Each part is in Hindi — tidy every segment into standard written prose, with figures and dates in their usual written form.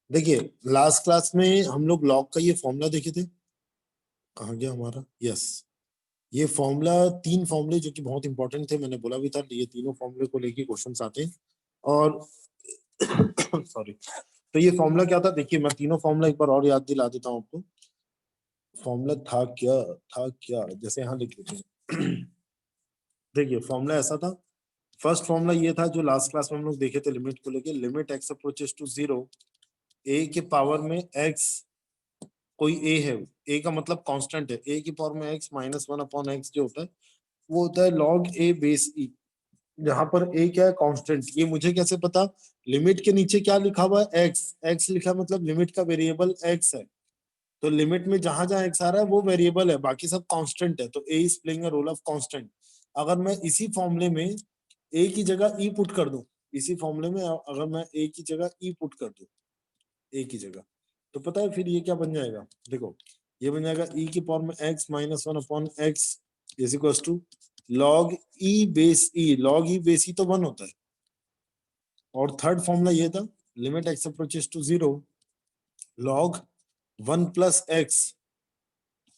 देखिए लास्ट क्लास में हम लोग लॉग का ये फॉर्मूला देखे थे, कहाँ गया हमारा, यस। ये फॉर्मूला, तीन फॉर्मूले जो कि बहुत इंपॉर्टेंट थे, मैंने बोला भी था ये तीनों फॉर्मूले को लेके क्वेश्चंस आते हैं। और सॉरी, तो ये फॉर्मूला क्या था, देखिए मैं तीनों फॉर्मूला एक बार और याद दिला देता हूँ आपको। फॉर्मूला था क्या, जैसे यहाँ लिख लेते हैं। देखिए फॉर्मूला ऐसा था, फर्स्ट फॉर्मूला ये था जो लास्ट क्लास में हम लोग देखे थे लिमिट को लेके, limit x approaches to zero, a के पावर में एक्स, कोई ए है, ए का मतलब कांस्टेंट है, ए की पावर में x minus one upon x जो होता है वो होता है लॉग ए बेस ई। यहाँ पर ए क्या है, कांस्टेंट। ये मुझे कैसे पता, लिमिट के नीचे क्या लिखा हुआ है, एक्स, एक्स लिखा है, मतलब लिमिट का वेरिएबल एक्स है। तो लिमिट में जहां जहां एक्स आ रहा है वो वेरिएबल है, बाकी सब कांस्टेंट है, तो a is playing a role of constant. अगर मैं इसी फॉर्मूले में ए की जगह ई पुट कर दूं, इसी फॉर्मूले में अगर मैं ए की जगह ई पुट कर दूं, ए की जगह, तो पता है फिर ये क्या बन जाएगा, देखो ये बन जाएगा ई की पावर में x minus one upon x is equal to log e base e, log e base e तो वन होता है। और थर्ड फॉर्मूला ये था, limit x approaches to zero log one plus x.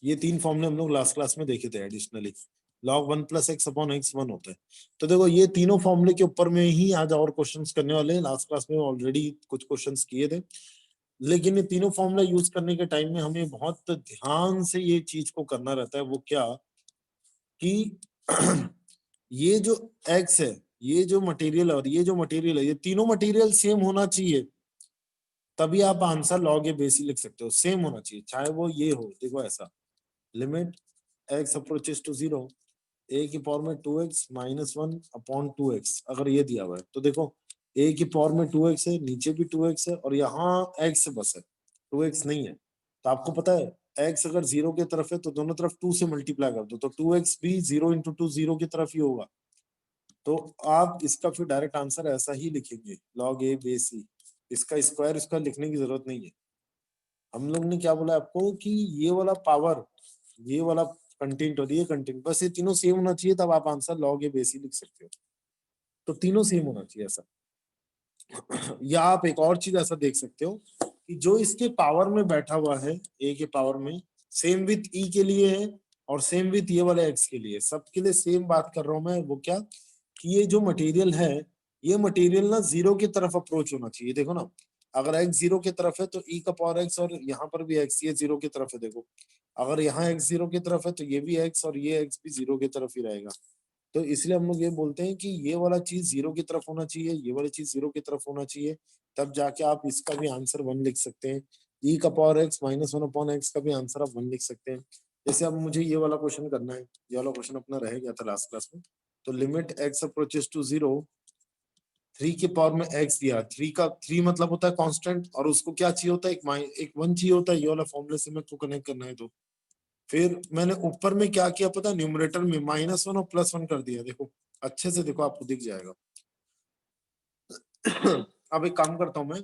ये तीन फॉर्मूले हम लोग लास्ट क्लास में देखे थे additionally, log one plus x upon x one होता है। तो देखो ये तीनों फॉर्मूले के ऊपर में ही आज और क्वेश्चंस करने वाले हैं, लास्ट क्लास में ऑलरेडी कुछ क्वेश्चंस किए थे, लेकिन ये तीनों फॉर्मूला यूज करने के टाइम में हमें बहुत ध्यान से ये चीज को करना रहता है। वो क्या कि ये जो एक्स है, ये जो मटेरियल और ये जो मटेरियल है, ये तीनों मटेरियल सेम होना चाहिए, तभी आप आंसर लॉग ए बेस लिख सकते हो। सेम होना चाहिए, चाहे वो ये हो, देखो ऐसा, limit x approaches to zero, a की पावर में two x minus one upon two x, अगर ये दिया हुआ है तो देखो ए की पावर में टू एक्स है, नीचे भी टू एक्स है, और यहाँ एक्स बस है, टू एक्स नहीं है। तो आपको पता है एक्स अगर जीरो की तरफ है तो दोनों तरफ टू से मल्टीप्लाई कर दो, तो टू एक्स भी जीरो इंटू टू जीरो की तरफ ही होगा। तो आप इसका फिर डायरेक्ट आंसर ऐसा ही लिखेंगे, लॉग ए बेस ई, इसका स्क्वायर इसका लिखने की जरूरत नहीं है। हम लोग ने क्या बोला आपको कि ये वाला पावर, ये वाला कंटेंट और ये कंटेंट, बस ये तीनों सेम होना चाहिए, तब आप आंसर लॉग ए बेस ही लिख सकते हो। तो तीनों सेम होना चाहिए ऐसा। या आप एक और चीज ऐसा देख सकते हो कि जो इसके पावर में बैठा हुआ है, ए के पावर में, सेम विथ ई के लिए है और सेम विथ ये वाले एक्स के लिए, सबके लिए सेम बात कर रहा हूं मैं। वो क्या कि ये जो मटेरियल है, ये मटेरियल ना जीरो की तरफ अप्रोच होना चाहिए। देखो ना, अगर एक्स जीरो की तरफ है तो ई का पावर एक्स, और यहाँ पर भी एक्स, ये जीरो की तरफ है, देखो अगर यहाँ एक्स जीरो की तरफ है तो ये भी एक्स और ये एक्स भी जीरो की तरफ ही रहेगा। तो इसलिए हम लोग ये बोलते हैं कि ये वाला चीज जीरो की तरफ होना चाहिए, ये वाली चीज जीरो की तरफ होना चाहिए, तब जाके आप इसका भी आंसर वन लिख सकते हैं। ई का power x minus one upon x का भी आंसर आप वन लिख सकते हैं। जैसे अब मुझे ये वाला क्वेश्चन करना है, ये वाला क्वेश्चन अपना रह गया था लास्ट क्लास में। तो limit x approaches to zero, three के पावर में एक्स दिया, थ्री का थ्री मतलब होता है कांस्टेंट, और उसको क्या चाहिए होता है, एक वन चाहिए होता है, ये वाला फॉर्मूले से मेरे को कनेक्ट करना है। तो फिर मैंने ऊपर में क्या किया पता, न्यूमरेटर में माइनस वन और प्लस वन कर दिया, देखो अच्छे से देखो आपको दिख जाएगा। अब एक काम करता हूं मैं,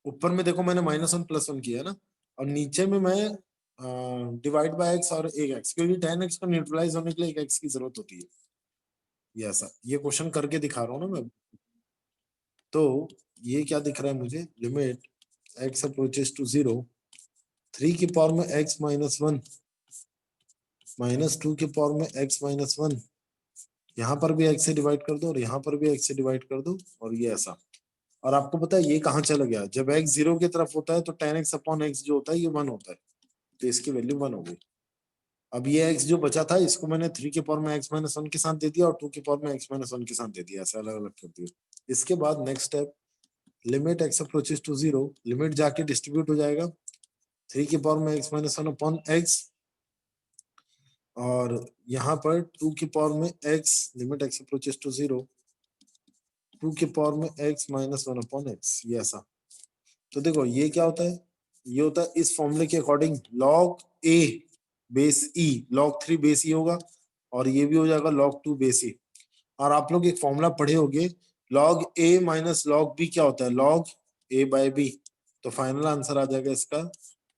ऊपर में देखो मैंने माइनस वन प्लस वन किया है ना, और नीचे में मैं डिवाइड बाय एक्स और एक एक्स, क्योंकि टेन एक्स को न्यूट्रलाइज होने के लिए एक एक्स की जरूरत होती है। ये ऐसा, ये क्वेश्चन करके दिखा रहा हूँ ना मैं। तो ये क्या दिख रहा है मुझे, limit x approaches to zero, three की पावर में x minus one minus two की पावर में एक्स माइनस वन, यहाँ पर भी एक्स से डिवाइड कर दो और यहाँ पर भी एक्स से डिवाइड कर दो, और ये ऐसा। और आपको पता है ये कहाँ चला गया, जब एक्स जीरो की तरफ होता है तो टेन एक्स अपॉन एक्स जो होता है ये वन होता है, तो इसकी वैल्यू वन हो गई। अब ये एक्स जो बचा था इसको मैंने थ्री के पावर में एक्स माइनस वन के साथ दे दिया और टू के पावर में एक्स माइनस वन के साथ दे दिया, ऐसे अलग अलग कर दिया। इसके बाद next step, limit x approaches to zero, limit जाके डिस्ट्रीब्यूट हो जाएगा, थ्री के पावर में x minus one upon x, और यहाँ पर टू की पावर में x, limit x approaches to zero, two के पावर में x minus one upon x, ये ऐसा। तो देखो ये क्या होता है, ये होता है इस फॉर्मूले के अकॉर्डिंग लॉग ए base e, log three base ई होगा, और ये भी हो जाएगा लॉग टू बेस ई। और आप लोग एक फॉर्मूला पढ़े होंगे, लॉग ए माइनस लॉग बी क्या होता है, लॉग ए बाय बी। तो फाइनल आंसर आ जाएगा इसका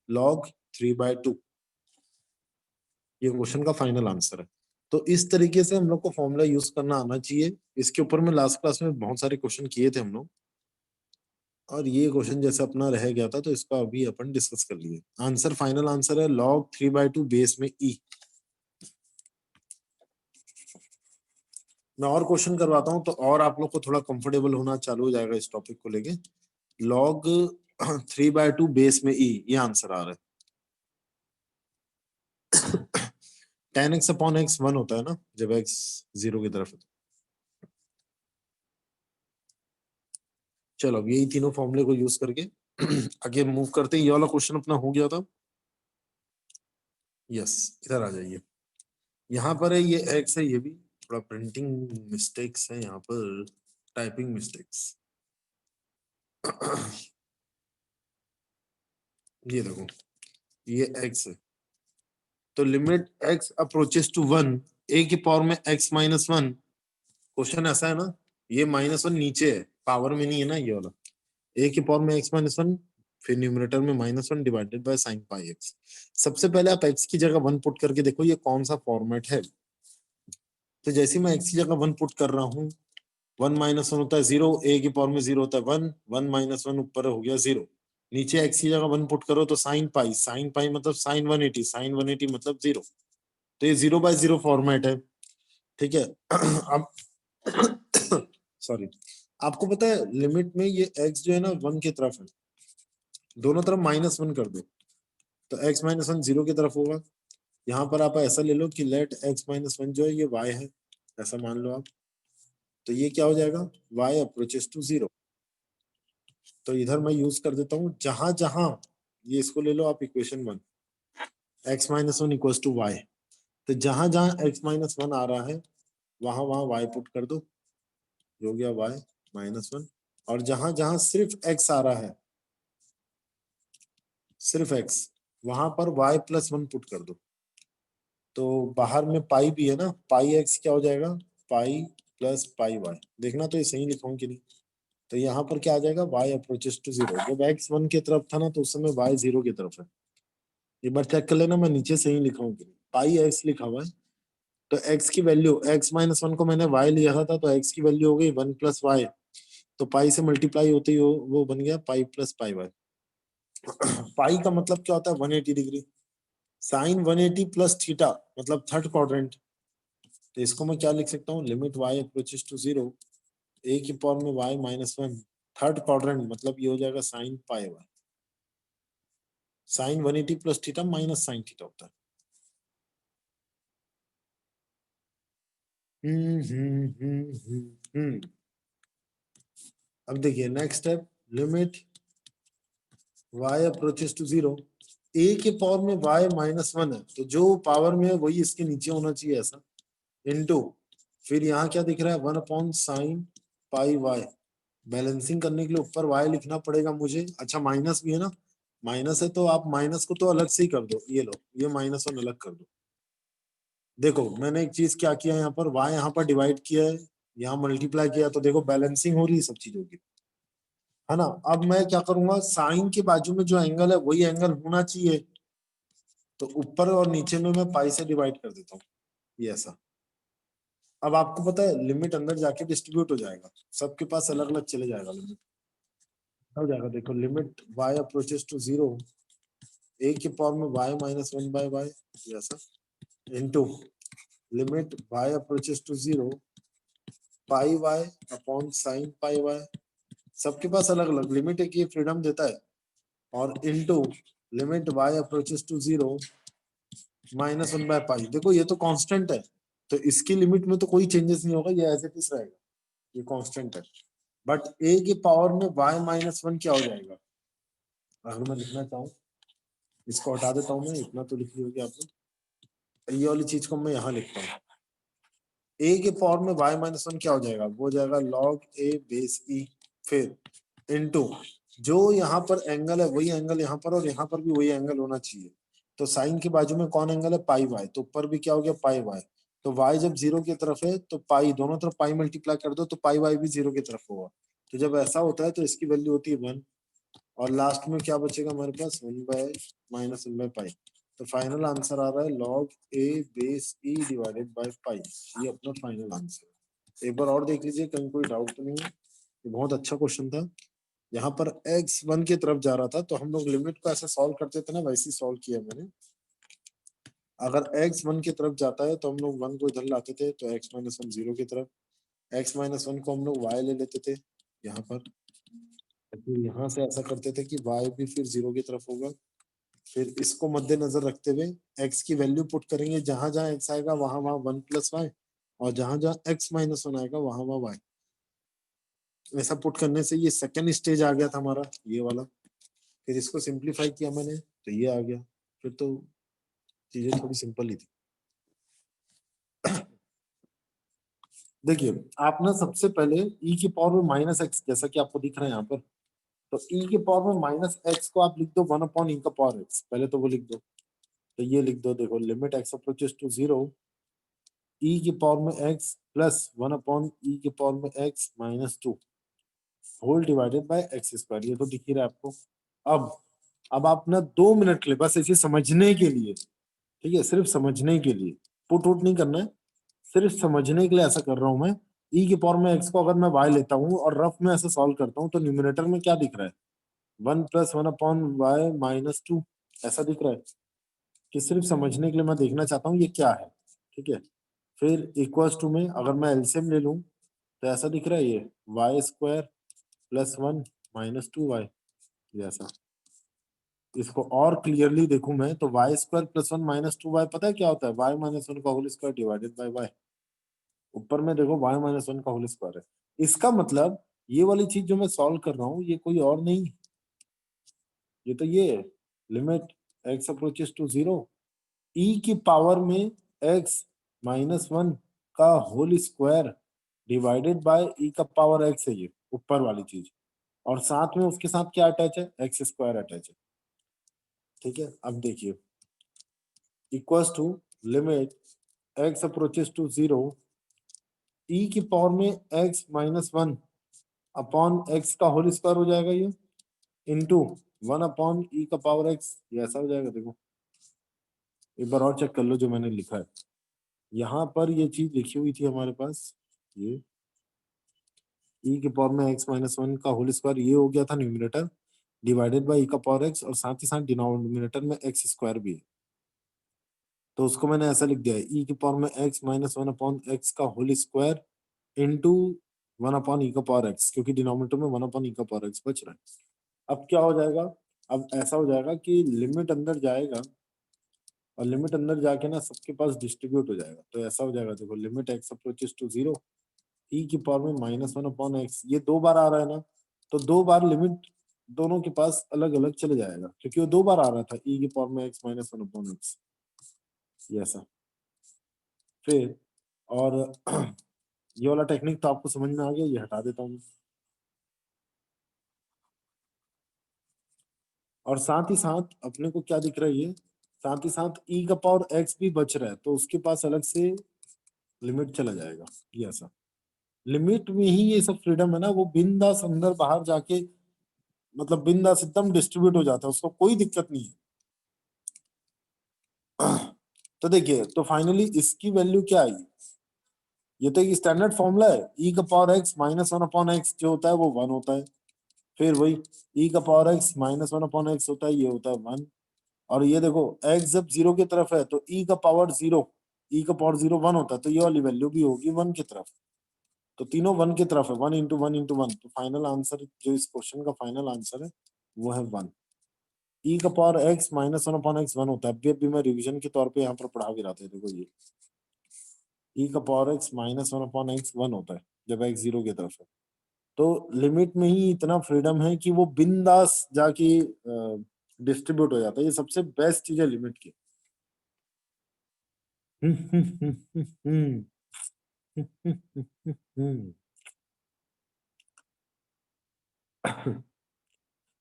लॉग थ्री बाय टू, ये क्वेश्चन का फाइनल आंसर है। तो इस तरीके से हम लोग को फॉर्मूला यूज करना आना चाहिए। इसके ऊपर में लास्ट क्लास में बहुत सारे क्वेश्चन किए थे हम लोग। और ये क्वेश्चन जैसे अपना रह गया था तो इसको अभी अपन डिस्कस कर लिए। आंसर, फाइनल आंसर है log 3/2 बेस में e। मैं और क्वेश्चन करवाता हूं तो और आप लोग को थोड़ा कंफर्टेबल होना चालू हो जाएगा इस टॉपिक को लेके। log 3/2 बेस में e, ये आंसर आ रहा है। 10x अपॉन x 1 होता है ना जब x 0 की तरफ है। चलो अब यही तीनों फॉर्मूले को यूज करके आगे मूव करते हैं। ये वाला क्वेश्चन अपना हो गया था। यस, इधर आ जाइए। यहाँ पर है ये x है, ये भी थोड़ा प्रिंटिंग मिस्टेक्स है यहाँ पर, टाइपिंग मिस्टेक्स। ये देखो, ये x है, तो limit x approaches to 1, a की पावर में x माइनस 1। क्वेश्चन ऐसा है ना, ये -1 नीचे है, पावर में नहीं है ना ये वाला। a की पावर में x माइनस 1, फिर न्यूमरेटर में -1 divided by sin pi x। सबसे पहले आप x की जगह 1 पुट करके देखो ये कौन सा फॉर्मेट है। तो जैसे मैं x की जगह 1 पुट कर रहा हूँ, 1 माइनस 1 होता है 0, a की पावर में 0 होता है 1, 1 माइनस 1 ऊपर हो गया 0। नीचे x की जगह 1 पुट करो तो sin पाई, sin पाई मतलब sin 180, sin 180 मतलब 0। तो ये 0/0 फॉर्मेट है, ठीक है। अब सॉरी, आपको पता है लिमिट में ये x जो है ना 1 की तरफ है, दोनों तरफ -1 कर दो तो x माइनस 1 0 की तरफ होगा। यहाँ पर आप ऐसा ले लो कि लेट x माइनस 1 जो है ये y है, ऐसा मान लो आप। तो ये क्या हो जाएगा, y अप्रोचेस टू 0। तो इधर मैं यूज कर देता हूँ जहां जहां, ये इसको ले लो आप equation 1, x minus 1 equal to y. तो जहां जहां x माइनस 1 आ रहा है वहां वहां y पुट कर दो, ये हो गया y माइनस 1। और जहां जहां सिर्फ x आ रहा है, सिर्फ x, वहां पर y प्लस 1 पुट कर दो। तो बाहर में पाई भी है ना, पाई x क्या हो जाएगा, पाई प्लस पाई y। देखना तो ये सही लिखा हूं कि नहीं। तो यहाँ पर क्या आ जाएगा, y अप्रोचेस टू 0। जब x 1 की तरफ था ना तो उस समय y 0 की तरफ है। एक बार चेक कर लेना मैं नीचे सही लिखा हूँ कि नहीं। पाई x लिखा हुआ है, तो x की वैल्यू, x माइनस 1 को मैंने y लिया था तो x की वैल्यू हो गई 1 प्लस वाई। तो पाई से मल्टीप्लाई होते ही वो बन गया पाई प्लस पाई वाई। पाई का मतलब क्या होता है, 180 डिग्री। साइन 180 प्लस थीटा मतलब थर्ड क्वाड्रेंट। तो इसको मैं क्या लिख सकता हूँ, limit y approaches to 0, a की पावर में y माइनस 1, थर्ड क्वाड्रेंट मतलब ये हो जाएगा sine pi y. Sine 180 plus theta minus sine theta होता है। अब देखिए next step, limit y approaches to 0, a के पावर में y माइनस 1 है, तो जो पावर में है वही इसके नीचे होना चाहिए ऐसा, इनटू फिर यहाँ क्या दिख रहा है 1 upon sine pi y। Balancing करने के लिए ऊपर y लिखना पड़ेगा मुझे। अच्छा माइनस भी है ना, माइनस है तो आप माइनस को तो अलग से ही कर दो, ये लो ये -1 अलग कर दो। देखो मैंने एक चीज क्या किया, यहाँ पर y यहाँ पर डिवाइड किया है, यहाँ मल्टीप्लाई किया, तो देखो बैलेंसिंग हो रही है सब चीजों की, है ना। अब मैं क्या करूंगा, साइन के बाजू में जो एंगल है वही एंगल होना चाहिए, तो ऊपर और नीचे में मैं पाई से डिवाइड कर देता हूँ, ये ऐसा। अब आपको पता है लिमिट अंदर जाके डिस्ट्रीब्यूट हो जाएगा, सबके पास अलग अलग चले जाएगा लिमिट, हो जाएगा। देखो limit y approaches to 0, a की पावर में y माइनस 1 बाय वाई, ऐसा, into limit y approaches to 0 pi y upon sine pi y। सबके पास अलग अलग लिमिट है कि ये फ्रीडम देता है, और into limit y approaches to 0 -1 by pi. देखो ये तो कांस्टेंट है, तो इसकी लिमिट में तो कोई चेंजेस नहीं होगा, ये एज इट इज रहेगा, ये कांस्टेंट है। बट a की पावर में y माइनस 1 क्या हो जाएगा, अगर मैं लिखना चाहूँ, इसको हटा देता हूँ मैं, इतना तो लिखी होगी आपने, ये वाली चीज को मैं यहाँ लिखता हूँ। a के पावर में y माइनस 1 क्या हो जाएगा, वो हो जाएगा log a बेस e, फिर इनटू जो यहाँ पर एंगल है वही एंगल यहाँ पर, और यहाँ पर भी वही एंगल होना चाहिए। तो साइन के बाजू में कौन एंगल है, पाई वाई, तो ऊपर भी क्या हो गया पाई वाई। तो y जब 0 की तरफ है तो पाई, दोनों तरफ पाई मल्टीप्लाई कर दो तो पाई वाई भी 0 की तरफ होगा। तो जब ऐसा होता है तो इसकी वैल्यू होती है 1, और लास्ट में क्या बचेगा हमारे पास, 1 बाय माइनस 1 बाय पाई। तो फाइनल आंसर आ रहा है log a base e divided by pi, ये अपना फाइनल आंसर है। एक बार और देख लीजिए कहीं कोई डाउट तो नहीं है, ये बहुत अच्छा क्वेश्चन था। यहाँ पर x 1 की तरफ जा रहा था तो हम लोग लिमिट को ऐसे सॉल्व करते थे ना, वैसे ही सॉल्व किया मैंने। अगर x 1 की तरफ जाता है तो हम लोग 1 को इधर लाते थे, तो x माइनस 1 0 की तरफ, x माइनस 1 को हम लोग y ले लेते थे यहाँ पर, फिर यहाँ से ऐसा करते थे कि y भी फिर 0 की तरफ होगा। फिर इसको मद्देनजर रखते हुए x की वैल्यू पुट करेंगे, जहां जहां x आएगा वहां वहां 1 प्लस वाई, और जहां जहां x माइनस 1 आएगा वहां वहां y। ऐसा पुट करने से ये सेकंड स्टेज आ गया था हमारा, ये वाला। फिर इसको सिंप्लीफाई किया मैंने तो ये आ गया। फिर तो चीजें थोड़ी सिंपल ही थी। देखिए, आप ना सबसे पहले e की पावर में माइनस एक्स, जैसा कि आपको दिख रहा है यहाँ पर, तो e की पावर में माइनस एक्स को आप लिख दो 1 अपॉन e का पावर एक्स, पहले तो वो लिख दो। तो ये लिख दो, देखो limit x approaches to 0, e की पावर में x प्लस 1 अपॉन e की पावर में x minus 2 whole divided by x square. ये तो दिख ही रहा है आपको। अब आप ना 2 मिनट ले, बस इसे समझने के लिए, ठीक है, सिर्फ समझने के लिए, पुट उट नहीं करना है, सिर्फ समझने के लिए ऐसा कर रहा हूं मैं। e की पावर में x को अगर मैं y लेता हूं और रफ में ऐसे सॉल्व करता हूं तो न्यूमिनेटर में क्या दिख रहा है, 1 प्लस 1 अपॉन वाई माइनस 2, ऐसा दिख रहा है। कि सिर्फ समझने के लिए मैं देखना चाहता हूँ ये क्या है, ठीक है। फिर इक्वल्स टू में अगर मैं एलसीएम ले लूं तो ऐसा दिख रहा है, ये y square plus 1 minus 2 y, ऐसा। इसको और क्लियरली देखूं मैं तो y square plus 1 minus 2 y, पता है क्या होता है, वाई माइनस 1 का whole square divided by y. ऊपर में देखो वाई माइनस 1 का होल स्क्वायर है। इसका मतलब ये वाली चीज जो मैं सॉल्व कर रहा हूँ ये कोई और नहीं, ये तो ये है, limit x approaches to 0, e की पावर में x माइनस 1 का whole square divided by e का पावर x है, ये ऊपर वाली चीज। और साथ में उसके साथ क्या अटैच है, एक्स स्क्वायर अटैच है, ठीक है। अब देखिए, equals to limit x approaches to 0, e की पावर में x माइनस 1 अपॉन x का होल स्क्वायर हो जाएगा ये, इंटू 1 अपॉन e का पावर x, ये ऐसा हो जाएगा। देखो एक बार और चेक कर लो जो मैंने लिखा है यहाँ पर, ये चीज लिखी हुई थी हमारे पास, ये e की पावर में x माइनस 1 का होल स्क्वायर, ये हो गया था न्यूमिनेटर, डिवाइडेड बाय e का पावर x, और साथ ही साथ डिनोमिनेटर में x स्क्वायर भी है। तो उसको मैंने ऐसा लिख दिया है, e की पावर में x माइनस 1 अपॉन x का whole square into 1 upon e का पावर x, क्योंकि डिनोमिनेटर में 1 अपॉन e का पावर x बच रहा है। अब क्या हो जाएगा, अब ऐसा हो जाएगा कि लिमिट अंदर जाएगा, और लिमिट अंदर जाके ना सबके पास डिस्ट्रीब्यूट हो जाएगा। तो ऐसा हो जाएगा, देखो limit x approaches to 0, e की पावर में माइनस 1 अपॉन एक्स, ये 2 बार आ रहा है ना, तो 2 बार लिमिट दोनों के पास अलग अलग चले जाएगा, क्योंकि वो 2 बार आ रहा था e की पावर में x माइनस 1 अपॉन एक्स, ये ऐसा। फिर और ये वाला टेक्निक तो आपको समझ में आ गया, ये हटा देता हूँ। और साथ ही साथ अपने को क्या दिख रहा है, ये साथ ही साथ e का पावर x भी बच रहा है, तो उसके पास अलग से लिमिट चला जाएगा, ये ऐसा। लिमिट में ही ये सब फ्रीडम है ना, वो बिंदास अंदर बाहर जाके, मतलब बिंदास एकदम डिस्ट्रीब्यूट हो जाता है, उसको कोई दिक्कत नहीं है। तो देखिए, तो फाइनली इसकी वैल्यू क्या आई, ये तो एक स्टैंडर्ड फॉर्मूला है, e का power x minus 1 upon x जो होता है वो 1 होता है। फिर वही e का power x minus 1 upon x होता है, ये होता है 1। और ये देखो x जब 0 की तरफ है तो e का पावर 0, e का पावर 0 1 होता है, तो ये वाली वैल्यू भी होगी 1 की तरफ। तो तीनों 1 की तरफ है, 1 इंटू 1 इंटू 1, तो फाइनल आंसर जो इस क्वेश्चन का फाइनल आंसर है वो है 1। e का power x minus 1 upon x 1 होता है। अभी मैं रिवीजन के तौर पे यहाँ पर पढ़ा भी रहा था, देखो ये e का power x minus 1 upon x 1 होता है जब x 0 की तरफ है। तो लिमिट में ही इतना फ्रीडम है कि वो बिंदास जाके डिस्ट्रीब्यूट हो जाता है, ये सबसे बेस्ट चीज है लिमिट की।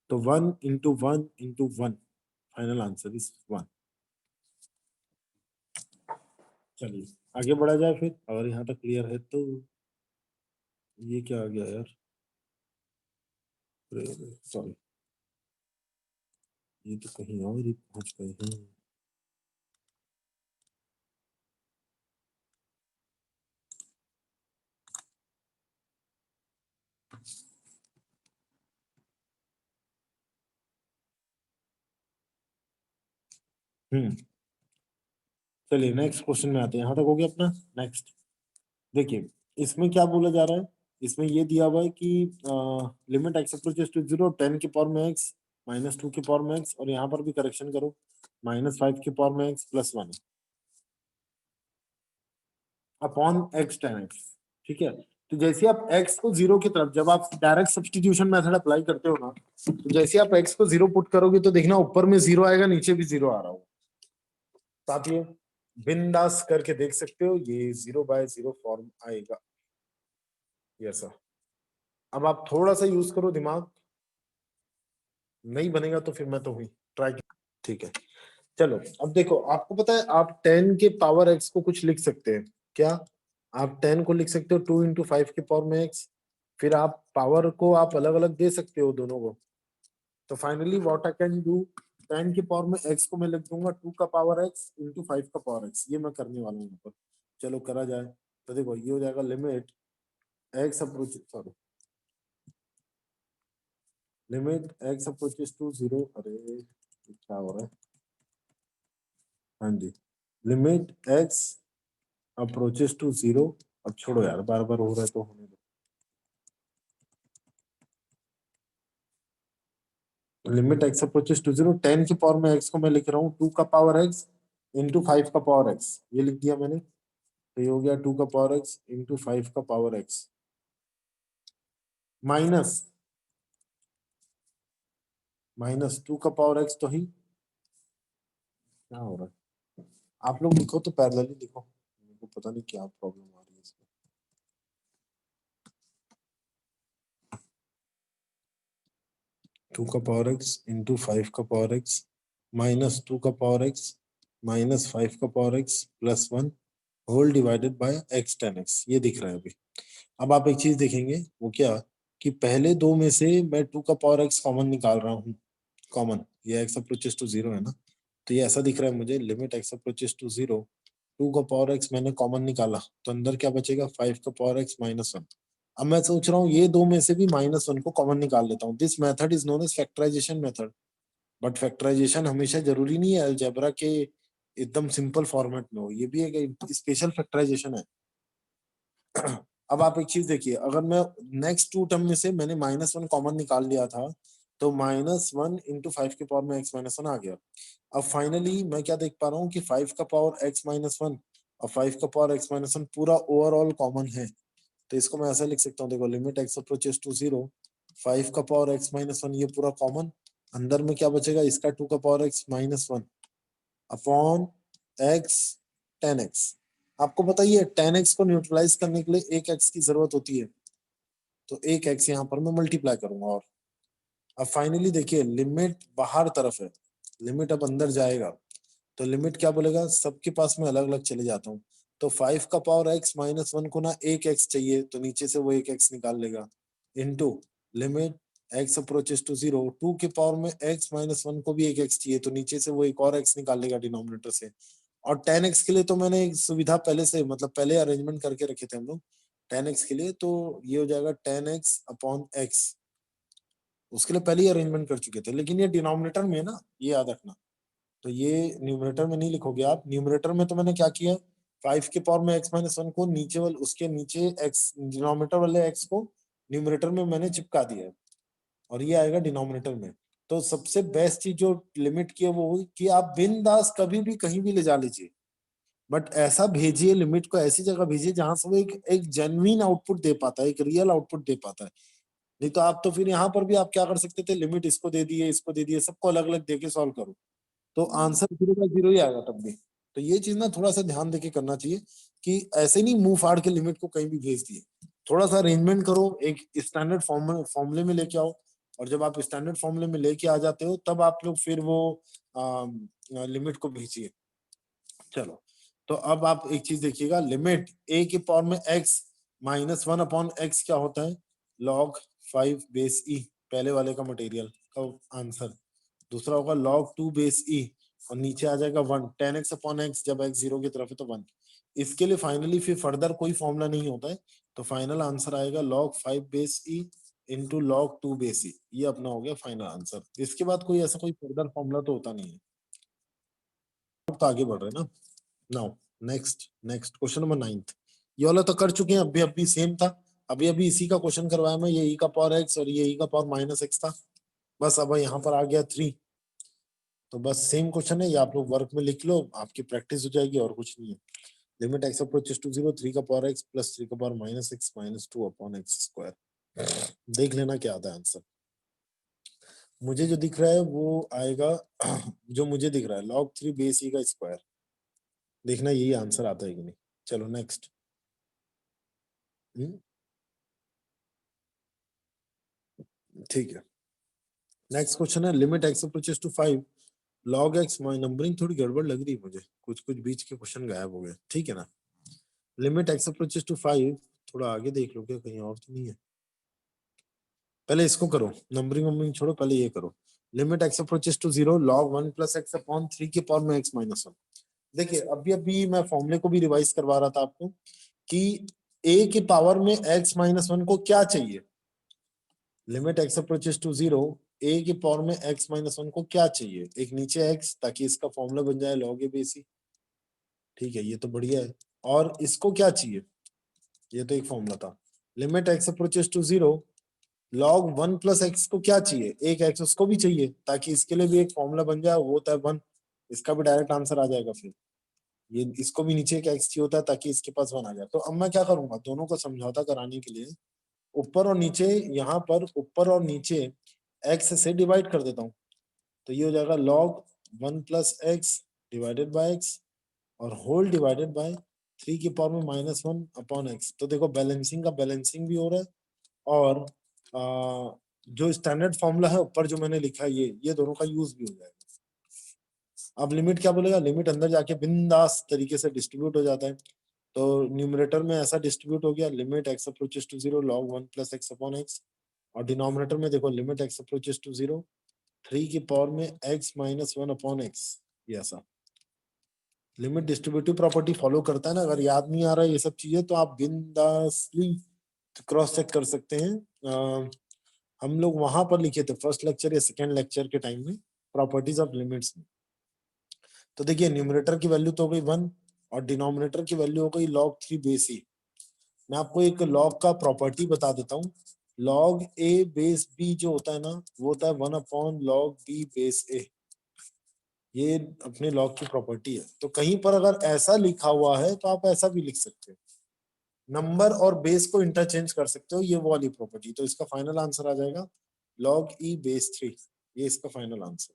तो 1 into 1 into 1, final answer is 1। चलिए आगे बढ़ा जाए फिर, अगर यहाँ तक क्लियर है तो। ये क्या आ गया यार, सॉरी, ये तो कहीं और ही पहुंच गए हैं। चलिए नेक्स्ट क्वेश्चन में आते हैं, यहाँ तक हो गया अपना। नेक्स्ट देखिए, इसमें क्या बोला जा रहा है, इसमें ये दिया हुआ है कि लिमिट एक्स अप्रोचेस टू 0, 10 की पावर में एक्स माइनस 2 की पावर में एक्स, और यहाँ पर भी करेक्शन करो, -5 की पावर में x plus 1 upon x 10x। ठीक है, तो जैसे आप x को 0 की तरफ, जब आप डायरेक्ट सब्स्टिट्यूशन मेथड अप्लाई करते हो ना, तो जैसे आप x को 0 पुट करोगे तो देखना ऊपर में 0 आएगा, नीचे भी 0 आ रहा होगा। तो आप ये बिंदास करके देख सकते हो, ये 0/0 फॉर्म आएगा। Yes sir. अब आप थोड़ा सा यूज करो दिमाग, नहीं बनेगा तो फिर मैं तो हुई ट्राई। ठीक है, चलो अब देखो, आपको पता है आप 10 के पावर x को कुछ लिख सकते हैं क्या? आप 10 को लिख सकते हो 2 × 5 की पावर में x, फिर आप पावर को आप अलग अलग दे सकते हो दोनों को। तो finally what I can do, 10 की पावर में x को मैं लिख दूंगा 2 का पावर x × 5 का पावर x, ये मैं करने वाला हूँ यहाँ पर। चलो करा जाए, तो देखो ये हो जाएगा limit x approach, sorry, limit x approaches to 0, अरे क्या हो रहा है, हाँ जी, लिमिट x अप्रोचेस टू 0, अब छोड़ो यार, बार बार हो रहा है तो होने दो। लिमिट x अप्रोचेस टू 0, 10 की पावर में x को मैं लिख रहा हूँ 2 का पावर x × 5 का पावर x, ये लिख दिया मैंने। तो ये हो गया 2 का पावर x × 5 का पावर x माइनस -2 का पावर x, तो ही क्या हो रहा है, आप लोग लिखो तो पैरेलली लिखो, मेरे को पता नहीं क्या प्रॉब्लम आ रही है इसमें। 2 का पावर x × 5 का पावर x -2 का पावर x -5 का power x plus 1 whole divided by x 10x, ये दिख रहा है अभी। अब आप एक चीज देखेंगे, वो क्या, कि पहले दो में से मैं 2 का पावर x कॉमन निकाल रहा हूँ, कॉमन, ये x अप्रोचेस टू 0 है ना, तो ये ऐसा दिख रहा है मुझे, लिमिट x अप्रोचेस टू 0, 2 का पावर x मैंने कॉमन निकाला, तो अंदर क्या बचेगा, 5 का पावर x -1। अब मैं सोच रहा हूँ ये दो में से भी -1 को कॉमन निकाल लेता हूँ। This method is known as factorisation method, but factorisation हमेशा जरूरी नहीं है अलजेब्रा के एकदम सिंपल फॉर्मेट में हो, ये भी एक स्पेशल फैक्टराइजेशन है। अब आप एक चीज देखिए, अगर मैं नेक्स्ट टू टर्म में से मैंने -1 कॉमन निकाल लिया था, तो -1 × 5 के पावर में x -1 आ गया। अब फाइनली मैं क्या देख पा रहा हूँ कि 5 का पावर x -1 और 5 का पावर x -1 पूरा ओवरऑल कॉमन है। तो इसको मैं ऐसा लिख सकता हूँ, देखो लिमिट x अप्रोचेस टू 0, 5 का पावर x -1 ये पूरा कॉमन, अंदर में क्या बचेगा, इसका 2 का power x -1 upon x 10x। आपको बताइए 10x को न्यूट्रलाइज करने के लिए एक x की जरूरत होती है, तो एक x यहाँ पर मैं मल्टीप्लाई करूंगा। और अब फाइनली देखिए लिमिट बाहर तरफ है, लिमिट अब अंदर जाएगा, तो लिमिट क्या बोलेगा, सबके पास में अलग अलग चले जाता हूँ। तो 5 का पावर x -1 को ना एक x चाहिए, तो नीचे से वो एक x निकाल लेगा, into limit x approaches to 0, 2 के पावर में x -1 को भी एक x चाहिए, तो नीचे से वो एक और x निकाल लेगा डिनोमिनेटर से। और 10x के लिए तो मैंने एक सुविधा पहले से, मतलब पहले अरेंजमेंट करके रखे थे हम लोग 10x के लिए, तो ये हो जाएगा 10x अपॉन x, उसके लिए पहले ही अरेंजमेंट कर चुके थे, लेकिन ये डिनोमिनेटर में है ना, ये याद रखना। तो ये न्यूमरेटर में नहीं लिखोगे आप, न्यूमरेटर में तो मैंने क्या किया, 5 के पावर में x -1 को नीचे वाले, उसके नीचे x डिनोमिनेटर वाले x को न्यूमरेटर में मैंने चिपका दिया है, और ये आएगा डिनोमिनेटर में। तो सबसे बेस्ट चीज जो लिमिट की है वो हुई कि आप बिंदास कभी भी कहीं भी ले जा लीजिए, बट ऐसा भेजिए, लिमिट को ऐसी जगह भेजिए जहां से वो एक जेन्युइन आउटपुट दे पाता है, एक रियल आउटपुट दे पाता है। नहीं तो आप, तो फिर यहाँ पर भी आप क्या कर सकते थे, लिमिट इसको दे दिए, इसको दे दिए, सबको अलग अलग देके सॉल्व करो, तो आंसर 0/0 ही आएगा तब भी। तो ये चीज ना थोड़ा सा ध्यान देके करना चाहिए, कि ऐसे नहीं मुंह फाड़ के लिमिट को कहीं भी भेज दिए, थोड़ा सा अरेंजमेंट करो, एक स्टैंडर्ड फॉर्मूले में लेके आओ, और जब आप स्टैंडर्ड फॉर्मूले में लेके आ जाते हो तब आप लोग फिर वो लिमिट को भेजिए। चलो, तो अब आप एक चीज देखिएगा, लिमिट a की पावर में x -1 अपॉन x क्या होता है, log 5 बेस e, पहले वाले का मटेरियल का आंसर। दूसरा होगा log 2 बेस e, और नीचे आ जाएगा 1, 10x अपॉन x, जब x 0 की तरफ है तो 1। इसके लिए फाइनली फिर फर्दर कोई फॉर्मूला नहीं होता है, तो फाइनल आंसर आएगा log 5 base e into log 2 base e, ये अपना हो गया फाइनल आंसर। इसके बाद कोई ऐसा कोई फर्दर फॉर्मूला तो होता नहीं है। तो आगे बढ़ रहे हैं ना। Now next question number 9। ये वाला तो कर चुके हैं, अभी सेम था। अभी इसी का क्वेश्चन करवाया मैं, ये e का पावर x और ये e का पावर माइनस x था। बस अब यहाँ पर आ गया 3। तो बस सेम क्वेश्चन है, ये आप लोग वर्क में लिख लो, आपकी प्रैक्टिस हो जाएगी और कुछ नहीं है। लिमिट x अप्रोचेस टू 0, 3 का पावर x प्लस 3 का power minus x minus 2 upon x square. देख लेना क्या आता है आंसर। मुझे जो दिख रहा है वो आएगा जो मुझे दिख रहा है log 3 बेस e का स्क्वायर। देखना यही आंसर आता है कि नहीं। चलो नेक्स्ट। ठीक है, नेक्स्ट क्वेश्चन है limit x approaches to 5 log x। My numbering थोड़ी गड़बड़ लग रही है मुझे, कुछ बीच के क्वेश्चन गायब हो गए, ठीक है ना। लिमिट x अप्रोचेस टू 5, थोड़ा आगे देख लो क्या कहीं और तो नहीं है। पहले इसको करो, नंबरिंग छोड़ो, पहले ये करो। Limit x approaches to 0 log 1 plus x upon 3 के पावर में x माइनस 1। देखिए अभी मैं फॉर्मूले को भी रिवाइज करवा रहा था आपको कि a के पावर में x माइनस 1 को क्या चाहिए। Limit x approaches to 0 a के पावर में x माइनस 1 को क्या चाहिए, एक नीचे x, ताकि इसका फॉर्मूला बन जाए log a बेस e। ठीक है, ये तो बढ़िया है। और इसको क्या चाहिए, ये तो एक फॉर्मूला था। Limit x approaches to 0 log 1 plus x को क्या चाहिए, एक x उसको भी चाहिए, ताकि इसके लिए भी एक फॉर्मूला बन जाए, वो होता है 1। इसका भी डायरेक्ट आंसर आ जाएगा फिर। ये इसको भी नीचे एक x चाहिए होता है ताकि इसके पास 1 आ जाए। तो अब मैं क्या करूंगा, दोनों को समझौता कराने के लिए ऊपर और नीचे, यहाँ पर ऊपर और नीचे x से डिवाइड कर देता हूँ। तो ये हो जाएगा log 1 plus x divided by x और होल डिवाइडेड बाय 3 की पावर में माइनस 1 अपॉन x। तो देखो बैलेंसिंग का बैलेंसिंग भी हो रहा है, और जो स्टैंडर्ड फॉर्मूला है ऊपर जो मैंने लिखा है ये दोनों का यूज भी हो जाएगा। अब लिमिट क्या बोलेगा, लिमिट अंदर जाके बिंदास तरीके से डिस्ट्रीब्यूट हो जाता है। तो न्यूमरेटर में ऐसा डिस्ट्रीब्यूट हो गया, limit x approaches to 0 log 1 plus x upon x। और डिनोमिनेटर में देखो लिमिट x अप्रोचेस टू 0 3 की पावर में x माइनस 1 अपॉन x। ये ऐसा लिमिट डिस्ट्रीब्यूटिव प्रॉपर्टी फॉलो करता है ना। अगर याद नहीं आ रहा है ये सब चीजें तो आप बिंदासली क्रॉस चेक कर सकते हैं। हम लोग वहां पर लिखे थे फर्स्ट लेक्चर या सेकेंड लेक्चर के टाइम में, प्रॉपर्टीज ऑफ लिमिट्स में। तो देखिए न्यूमरेटर की वैल्यू तो हो गई 1 और डिनोमिनेटर की वैल्यू हो गई log 3 बेस e। मैं आपको एक लॉग का प्रॉपर्टी बता देता हूँ। log a बेस b जो होता है ना, वो होता है 1 upon log b base a। ये अपने लॉग की प्रॉपर्टी है। तो कहीं पर अगर ऐसा लिखा हुआ है तो आप ऐसा भी लिख सकते हो, नंबर और बेस को इंटरचेंज कर सकते हो, ये वो वाली प्रॉपर्टी। तो इसका फाइनल आंसर आ जाएगा log e बेस 3। ये इसका final answer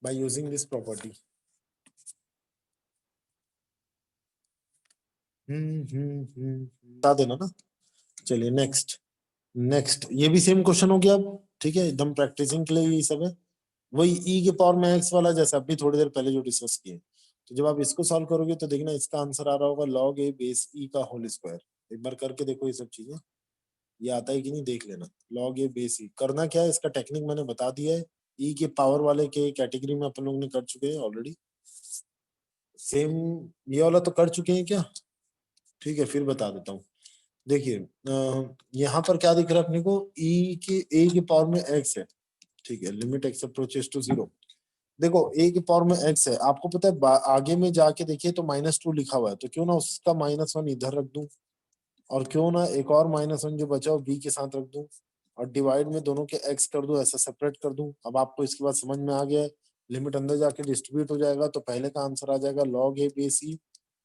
by using this property. बता देना ना। चलिए नेक्स्ट ये भी सेम क्वेश्चन हो गया अब। ठीक है, एकदम प्रैक्टिसिंग के लिए ये सब है। वही e के पावर में x वाला, जैसा अभी थोड़ी देर पहले जो डिस्कस किए। तो जब आप इसको सॉल्व करोगे तो देखना इसका आंसर आ रहा होगा log a बेस e का होल स्क्वायर। एक बार करके देखो ये सब चीजें, ये आता है कि नहीं देख लेना। log a बेस e करना क्या है, इसका टेक्निक मैंने बता दिया है। e के पावर वाले के कैटेगरी में अपन लोग ने कर चुके हैं ऑलरेडी। सेम ये वाला तो कर चुके हैं क्या। ठीक है, फिर बता देता हूँ। देखिए यहाँ पर क्या दिख रहा है अपने को, e के a के पावर में x है। ठीक है, लिमिट x अप्रोचेस टू 0। देखो a की पावर में x है, आपको पता है आगे में जाके देखिए तो -2 लिखा हुआ है, तो क्यों ना उसका -1 इधर रख दूं, और क्यों ना एक और -1 जो बचा वो b के साथ रख दूं, और डिवाइड में दोनों के x कर दूं, ऐसा सेपरेट कर दूं। अब आपको इसके बाद समझ में आ गया है, लिमिट अंदर जाके डिस्ट्रीब्यूट हो जाएगा। तो पहले का आंसर आ जाएगा log a बेस e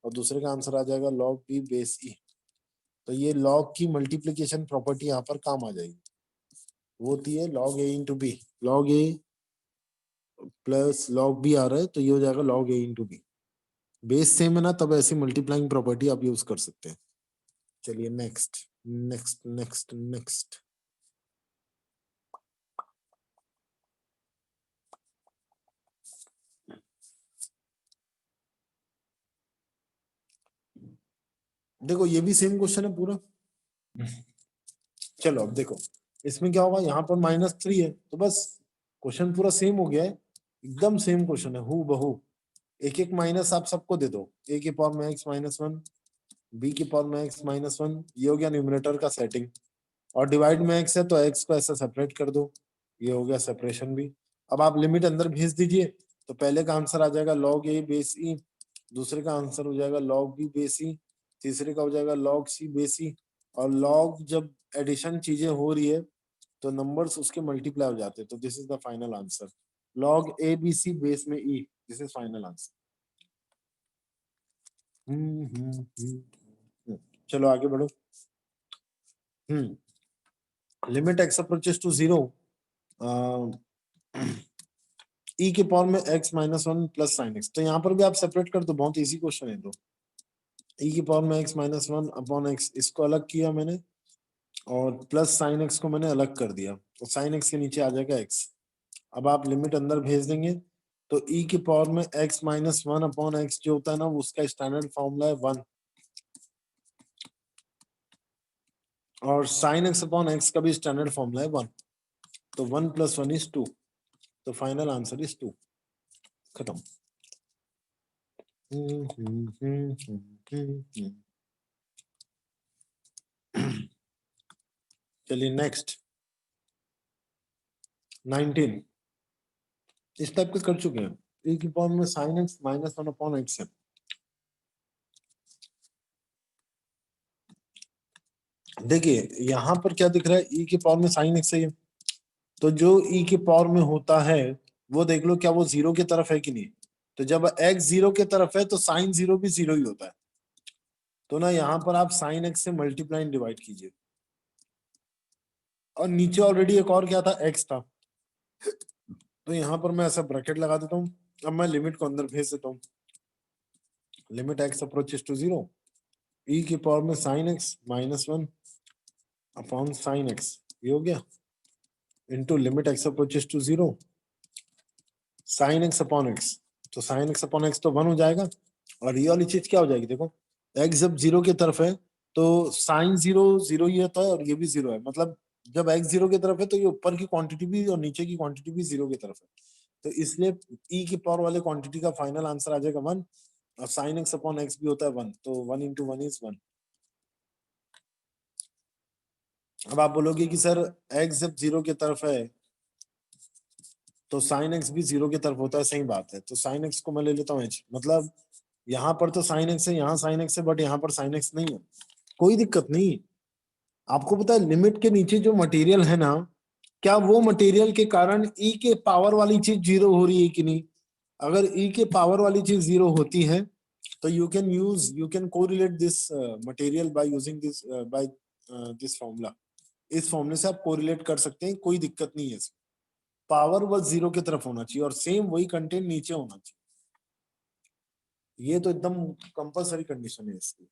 और दूसरे का आंसर आ जाएगा log b बेस e। तो ये log की मल्टीप्लीकेशन प्रॉपर्टी यहाँ पर काम आ जाएगी, वो होती है log a into b. log a plus log b आ रहा है तो ये हो जाएगा log a into b. Base same है ना, तब ऐसी मल्टीप्लाइंग प्रॉपर्टी आप यूज कर सकते हैं। चलिए नेक्स्ट। देखो ये भी सेम क्वेश्चन है पूरा। चलो अब देखो इसमें क्या होगा, यहाँ पर -3 है, तो बस क्वेश्चन पूरा सेम हो गया है, एकदम सेम क्वेश्चन है हु बहू। एक एक माइनस आप सबको दे दो, a की पावर में x माइनस 1, b की पावर में x माइनस 1, ये हो गया न्यूमरेटर का सेटिंग। और डिवाइड में x है तो x को ऐसा सेपरेट कर दो, ये हो गया सेपरेशन भी। अब आप लिमिट अंदर भेज दीजिए, तो पहले का आंसर आ जाएगा log a बेस ई, दूसरे का आंसर हो जाएगा log b बेस ई, तीसरे का हो जाएगा log c बेस ई, और log जब एडिशन चीजें हो रही है तो नंबर्स उसके मल्टीप्लाई हो जाते हैं, तो this is the final answer, log a b c base में e, this is final answer. चलो आगे बढ़ो। Limit x approaches to 0, e के पावर में x minus 1 plus sine x, तो यहाँ पर भी आप सेपरेट कर दो, बहुत इजी क्वेश्चन है। तो e की पावर में x माइनस 1 अपॉन x, इसको अलग किया मैंने, और प्लस साइन x को मैंने अलग कर दिया, तो साइन x के नीचे आ जाएगा x। अब आप लिमिट अंदर भेज देंगे, तो e की पावर में x माइनस 1 अपॉन x जो होता है ना, उसका स्टैंडर्ड फॉर्मूला है 1, और साइन x अपॉन x का भी स्टैंडर्ड फॉर्मूला है 1, तो 1 प्लस 1 इज 2, तो फाइनल आंसर इज 2। खत्म। चलिए नेक्स्ट 19, इस टाइप के कर चुके हैं। e की पावर में sine x minus 1 upon x है। देखिए यहाँ पर क्या दिख रहा है, e की पावर में साइन x है, तो जो e की पावर में होता है वो देख लो क्या वो जीरो की तरफ है कि नहीं, तो जब x जीरो की तरफ है तो साइन जीरो भी जीरो ही होता है, तो ना यहाँ पर आप साइन x से मल्टीप्लाई डिवाइड कीजिए, और नीचे ऑलरेडी एक और क्या था, x था, तो यहाँ पर मैं ऐसा ब्रैकेट लगा देता हूँ। अब मैं लिमिट को अंदर भेज देता हूँ, limit x approaches to 0, e की पावर में sine x minus 1 upon sine x, ये हो गया, into limit x approaches to 0 sine x upon x, तो साइन x अपॉन x तो 1 हो जाएगा, और ये वाली चीज क्या हो जाएगी, देखो x जब जीरो की तरफ है तो साइन जीरो जीरो ही होता है, और ये भी जीरो है, मतलब जब x जीरो की तरफ है तो ये ऊपर की क्वांटिटी भी और नीचे की क्वांटिटी भी जीरो की तरफ है, तो इसलिए e की पावर वाले क्वांटिटी का फाइनल आंसर आ जाएगा 1, और साइन x अपॉन x भी होता है 1, तो 1 इंटू 1 इज 1। अब आप बोलोगे कि सर x जब जीरो की तरफ है तो साइन x भी जीरो की तरफ होता है, सही बात है, तो साइन x को मैं ले लेता हूँ h, मतलब यहाँ पर तो साइन x है, यहाँ साइन x है, बट यहाँ पर साइन x नहीं है, कोई दिक्कत नहीं। आपको पता है लिमिट के नीचे जो मटेरियल है ना, क्या वो मटेरियल के कारण e के पावर वाली चीज जीरो हो रही है कि नहीं, अगर e के पावर वाली चीज जीरो होती है तो you can correlate this material by using this by this formula, इस फॉर्मूले से आप कोरिलेट कर सकते हैं, कोई दिक्कत नहीं है इसमें, पावर बस जीरो की तरफ होना चाहिए और सेम वही कंटेंट नीचे होना चाहिए, ये तो एकदम कंपलसरी कंडीशन है इसकी।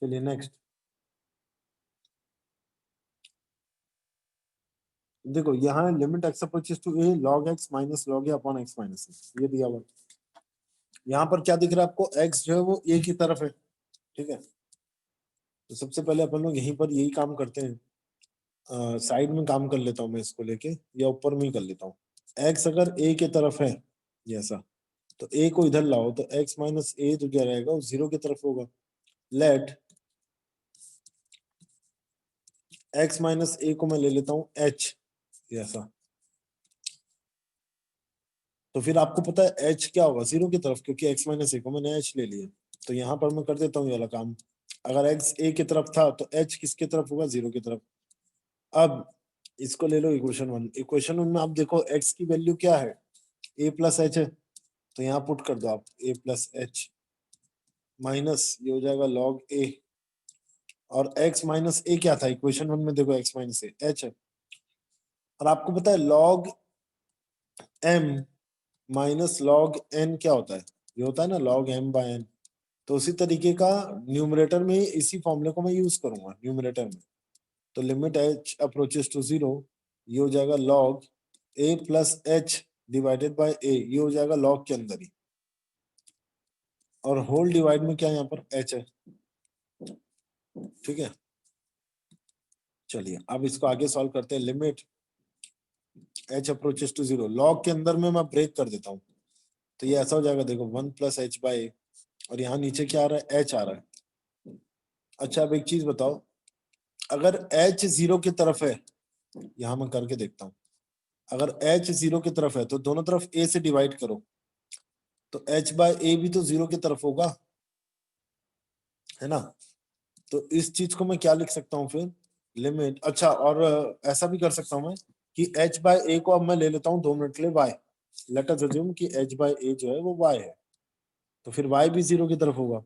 चलिए नेक्स्ट, देखो यहाँ limit x approaches to a log x minus log a upon x minus a, ये दिया हुआ, यहाँ पर क्या दिख रहा है आपको, x जो है वो a की तरफ है, ठीक है, तो सबसे पहले अपन लोग यहीं पर यही काम करते हैं, साइड में काम कर लेता हूँ मैं इसको लेके, या ऊपर में ही कर लेता हूँ, x अगर a की तरफ है ये ऐसा, तो a को इधर लाओ, तो x माइनस a तो क्या रहेगा, वो जीरो की तरफ होगा, लेट x माइनस a को मैं ले लेता हूँ h, ये ऐसा, तो फिर आपको पता है h क्या होगा, जीरो की तरफ, क्योंकि x माइनस a को मैंने h ले लिया, तो यहाँ पर मैं कर देता हूँ ये वाला काम, अगर x a की तरफ था तो h किसकी तरफ होगा, जीरो की तरफ। अब इसको ले लो इक्वेशन 1, इक्वेशन 1 में आप देखो x की वैल्यू क्या है, a प्लस एच है, तो यहाँ पुट कर दो आप a प्लस एच माइनस ये हो जाएगा log a, और x माइनस a क्या था इक्वेशन 1 में, देखो x माइनस a h है, और आपको पता है log m minus log n क्या होता है, ये होता है ना log m बाय n, तो उसी तरीके का न्यूमरेटर में इसी फॉर्मूले को मैं यूज करूंगा न्यूमरेटर में, तो लिमिट h अप्रोचेस टू 0, ये हो जाएगा log a plus h divided by a, ये हो जाएगा log के अंदर ही, और होल डिवाइड में क्या यहाँ पर h है, ठीक है। चलिए अब इसको आगे सॉल्व करते हैं, limit h approaches to 0, log के अंदर में मैं ब्रेक कर देता हूँ, तो ये ऐसा हो जाएगा, देखो 1 प्लस h बाय, और यहाँ नीचे क्या आ रहा है, h आ रहा है। अच्छा अब एक चीज बताओ, अगर h 0 की तरफ है, यहां मैं करके देखता हूं, अगर h 0 की तरफ है तो दोनों तरफ a से डिवाइड करो, तो h बाय a भी तो 0 की तरफ होगा, है ना। तो इस चीज को मैं क्या लिख सकता हूँ फिर, लिमिट, अच्छा, और ऐसा भी कर सकता हूँ मैं कि h बाय a को अब मैं ले लेता हूँ 2 मिनट के लिए y, लेट अस अज्यूम कि h बाय a जो है वो y है, तो फिर y भी 0 की तरफ होगा।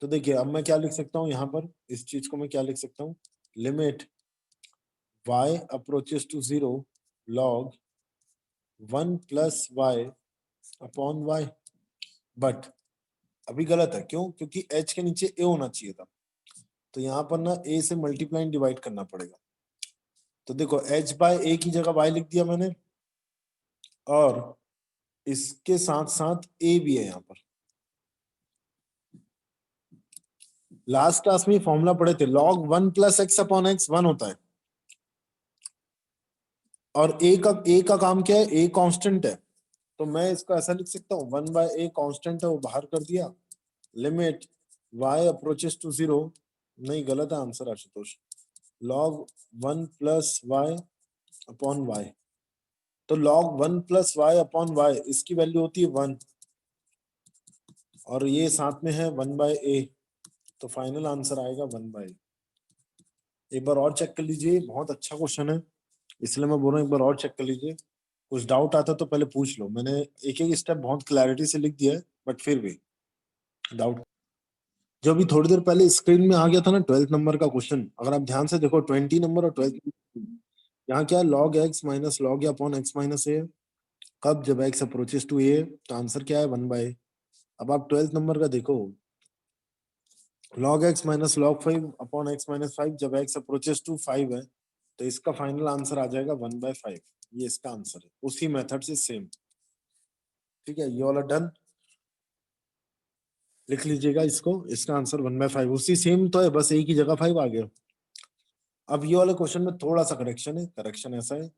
तो देखिए अब मैं क्या लिख सकता हूँ यहाँ पर, इस चीज को मैं क्या लिख सकता हूँ, limit y approaches to 0 log 1 plus y upon y। But अभी गलत है, क्यों, क्योंकि h के नीचे a होना चाहिए था, तो यहाँ पर ना a से मल्टीप्लाई डिवाइड करना पड़ेगा। तो देखो h बाय a की जगह y लिख दिया मैंने, और इसके साथ साथ a भी है यहाँ पर। लास्ट क्लास में फॉर्मूला पढ़े थे, log 1 plus x upon x 1 होता है, और a का काम क्या है, a कांस्टेंट है, तो मैं इसको ऐसा लिख सकता हूँ 1 बाय a कांस्टेंट है, वो बाहर कर दिया, लिमिट y अप्रोचेस टू 0, नहीं गलत है answer Ashutosh, log 1 plus y upon y। तो log 1 plus y upon y इसकी वैल्यू होती है 1, और ये साथ में है 1 बाय a, तो फाइनल आंसर आएगा 1 बाय। एक बार और चेक कर लीजिए, बहुत अच्छा क्वेश्चन है, इसलिए मैं बोल रहा हूँ एक बार और चेक कर लीजिए, कुछ डाउट आता तो पहले पूछ लो, मैंने एक एक स्टेप बहुत क्लैरिटी से लिख दिया है, बट फिर भी डाउट। जो अभी थोड़ी देर पहले स्क्रीन में आ गया था ना 12th नंबर का क्वेश्चन, अगर आप ध्यान से देखो 20 नंबर और 12th, यहाँ क्या लॉग एक्स माइनस लॉग या अपॉन एक्स माइनस ए, कब, जब एक्स अप्रोचेस टू ए, तो आंसर क्या है 1 बाय। अब आप 12th नंबर का देखो, log x minus log 5 upon x minus 5, जब x अप्रोचेस टू 5 है, तो इसका फाइनल आंसर आ जाएगा 1 बाय 5, ये इसका आंसर है, उसी मेथड से सेम। ठीक है, ये वाला डन, लिख लीजिएगा इसको, इसका आंसर 1 बाय 5, उसी सेम तो है, बस एक ही जगह 5 आ गया। अब ये वाले क्वेश्चन में थोड़ा सा करेक्शन है, करेक्शन ऐसा है,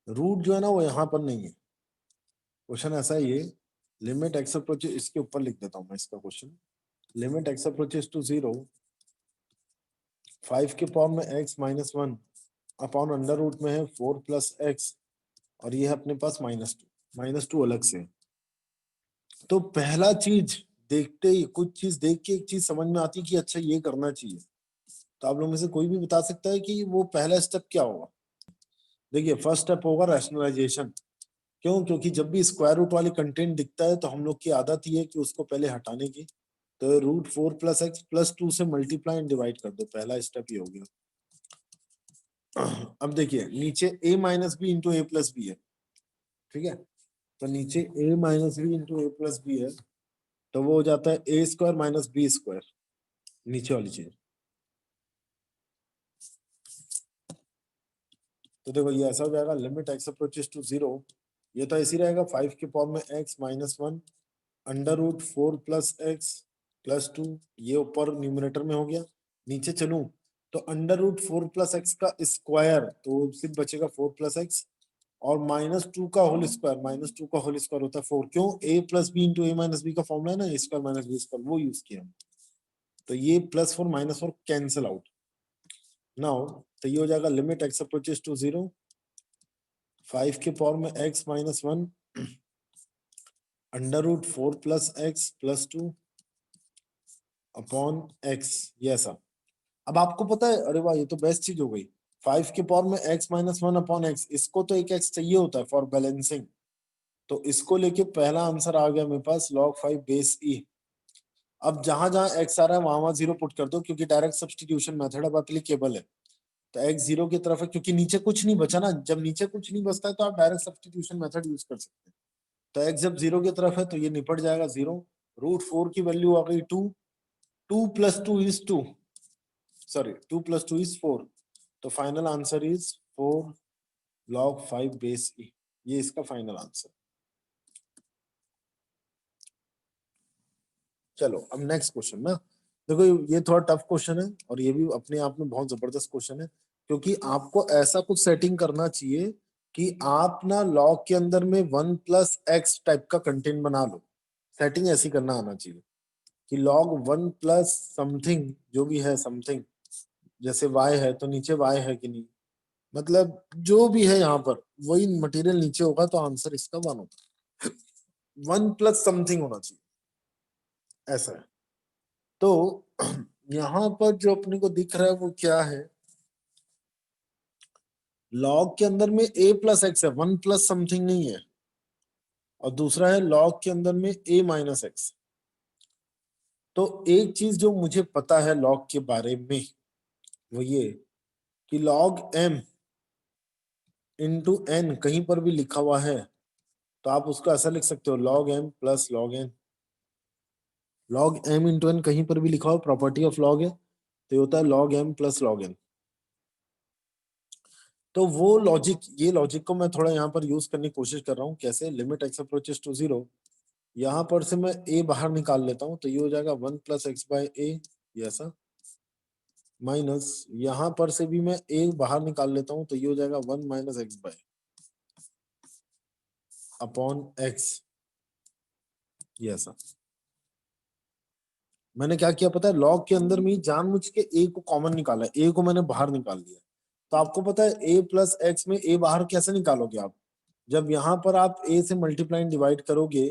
रूट जो है ना वो यहाँ पर नहीं है, क्वेश्चन ऐसा है ये, लिमिट एक्स अप्रोचेस, इसके ऊपर लिख देता हूँ मैं इसका question, limit x approaches to 0 5 के पावर में x minus 1 upon under root में है 4 प्लस एक्स, और ये है अपने पास -2 अलग से। तो पहला चीज देखते ही, कुछ चीज देख के एक चीज समझ में आती है कि अच्छा ये करना चाहिए, तो आप लोग में से कोई भी बता सकता है कि वो पहला स्टेप क्या होगा। देखिए फर्स्ट स्टेप होगा रैशनलाइजेशन, क्यों, क्योंकि जब भी स्क्वायर रूट वाली कंटेंट दिखता है तो हम लोग की आदत ही है कि उसको पहले हटाने की, तो रूट 4 प्लस एक्स प्लस 2 से मल्टीप्लाई एंड डिवाइड कर दो, पहला स्टेप ये हो गया। अब देखिए नीचे a minus b into a plus b है, ठीक है, तो नीचे a minus b into a plus b है, तो वो हो जाता है a square minus b square, नीचे वाली चीज। तो देखो ये ऐसा हो जाएगा, लिमिट एक्स अप्रोचेस टू 0, ये तो ऐसे ही रहेगा 5 के पावर में x minus 1 under root 4 plus x plus 2, ये ऊपर न्यूमरेटर में हो गया, नीचे चलूं तो अंडर रूट 4 प्लस एक्स का स्क्वायर, तो सिर्फ बचेगा 4 प्लस एक्स, और -2 का होल स्क्वायर, -2 का होल स्क्वायर होता है 4, क्यों, a plus b into a minus b का फॉर्मूला है ना, a square minus b square, वो यूज किया हम, तो ये +4 -4 कैंसिल आउट। नाउ तो ये हो जाएगा लिमिट एक्स अप्रोचेस टू 0 5 के पावर में x minus 1 under root 4 plus x plus 2 upon x, ये ऐसा। अब आपको पता है, अरे वाह ये तो बेस्ट चीज हो गई, 5 के पावर में x माइनस 1 अपॉन एक्स, इसको तो एक x चाहिए होता है फॉर बैलेंसिंग, तो इसको लेके पहला आंसर आ गया मेरे पास log 5 बेस e। अब जहां जहां x आ रहा है वहां वहां 0 पुट कर दो, क्योंकि डायरेक्ट सब्सटीट्यूशन मेथड अब एप्लीकेबल है, तो x 0 की तरफ है, क्योंकि नीचे कुछ नहीं बचा ना, जब नीचे कुछ नहीं बचता है तो आप डायरेक्ट सब्सटीट्यूशन मेथड यूज कर सकते हैं, तो x जब 0 की तरफ है तो ये निपट जाएगा 0, रूट 4 की वैल्यू आ गई 2, 2 plus 2 is 2, sorry 2 plus 2 is 4, तो final answer is 4 log 5 base e, ये इसका फाइनल आंसर। चलो अब नेक्स्ट क्वेश्चन ना, देखो ये थोड़ा टफ क्वेश्चन है, और ये भी अपने आप में बहुत जबरदस्त क्वेश्चन है, क्योंकि आपको ऐसा कुछ सेटिंग करना चाहिए कि आप ना लॉग के अंदर में 1 प्लस एक्स टाइप का कंटेंट बना लो, सेटिंग ऐसी करना आना चाहिए। कि log 1 प्लस समथिंग जो भी है समथिंग, जैसे y है तो नीचे y है कि नहीं, मतलब जो भी है यहाँ पर वही मटेरियल नीचे होगा, तो आंसर इसका 1 होगा। 1 प्लस समथिंग होना चाहिए, ऐसा है। तो यहाँ पर जो अपने को दिख रहा है वो क्या है, लॉग के अंदर में a प्लस एक्स है, 1 प्लस समथिंग नहीं है, और दूसरा है लॉग के अंदर में a माइनस एक्स। तो एक चीज जो मुझे पता है लॉग के बारे में वो ये कि log m इंटू n कहीं पर भी लिखा हुआ है तो आप उसको ऐसा लिख सकते हो log m plus log n। log m into n कहीं पर भी लिखा हो, प्रॉपर्टी ऑफ log है, तो ये होता है log m plus log n। तो वो लॉजिक, ये लॉजिक को मैं थोड़ा यहाँ पर यूज करने की कोशिश कर रहा हूँ। कैसे, लिमिट x अप्रोचेस टू 0, यहाँ पर से मैं a बाहर निकाल लेता हूँ, तो ये हो जाएगा 1 प्लस एक्स बाय ए, ये ऐसा, माइनस यहाँ पर से भी मैं a बाहर निकाल लेता हूँ, तो ये हो जाएगा 1 minus x by upon x, ये ऐसा। मैंने क्या किया पता है, लॉग के अंदर में जानबूझ के a को कॉमन निकाला है, a को मैंने बाहर निकाल दिया। तो आपको पता है a प्लस एक्स में a बाहर कैसे निकालोगे आप, जब यहाँ पर आप a से मल्टीप्लाई डिवाइड करोगे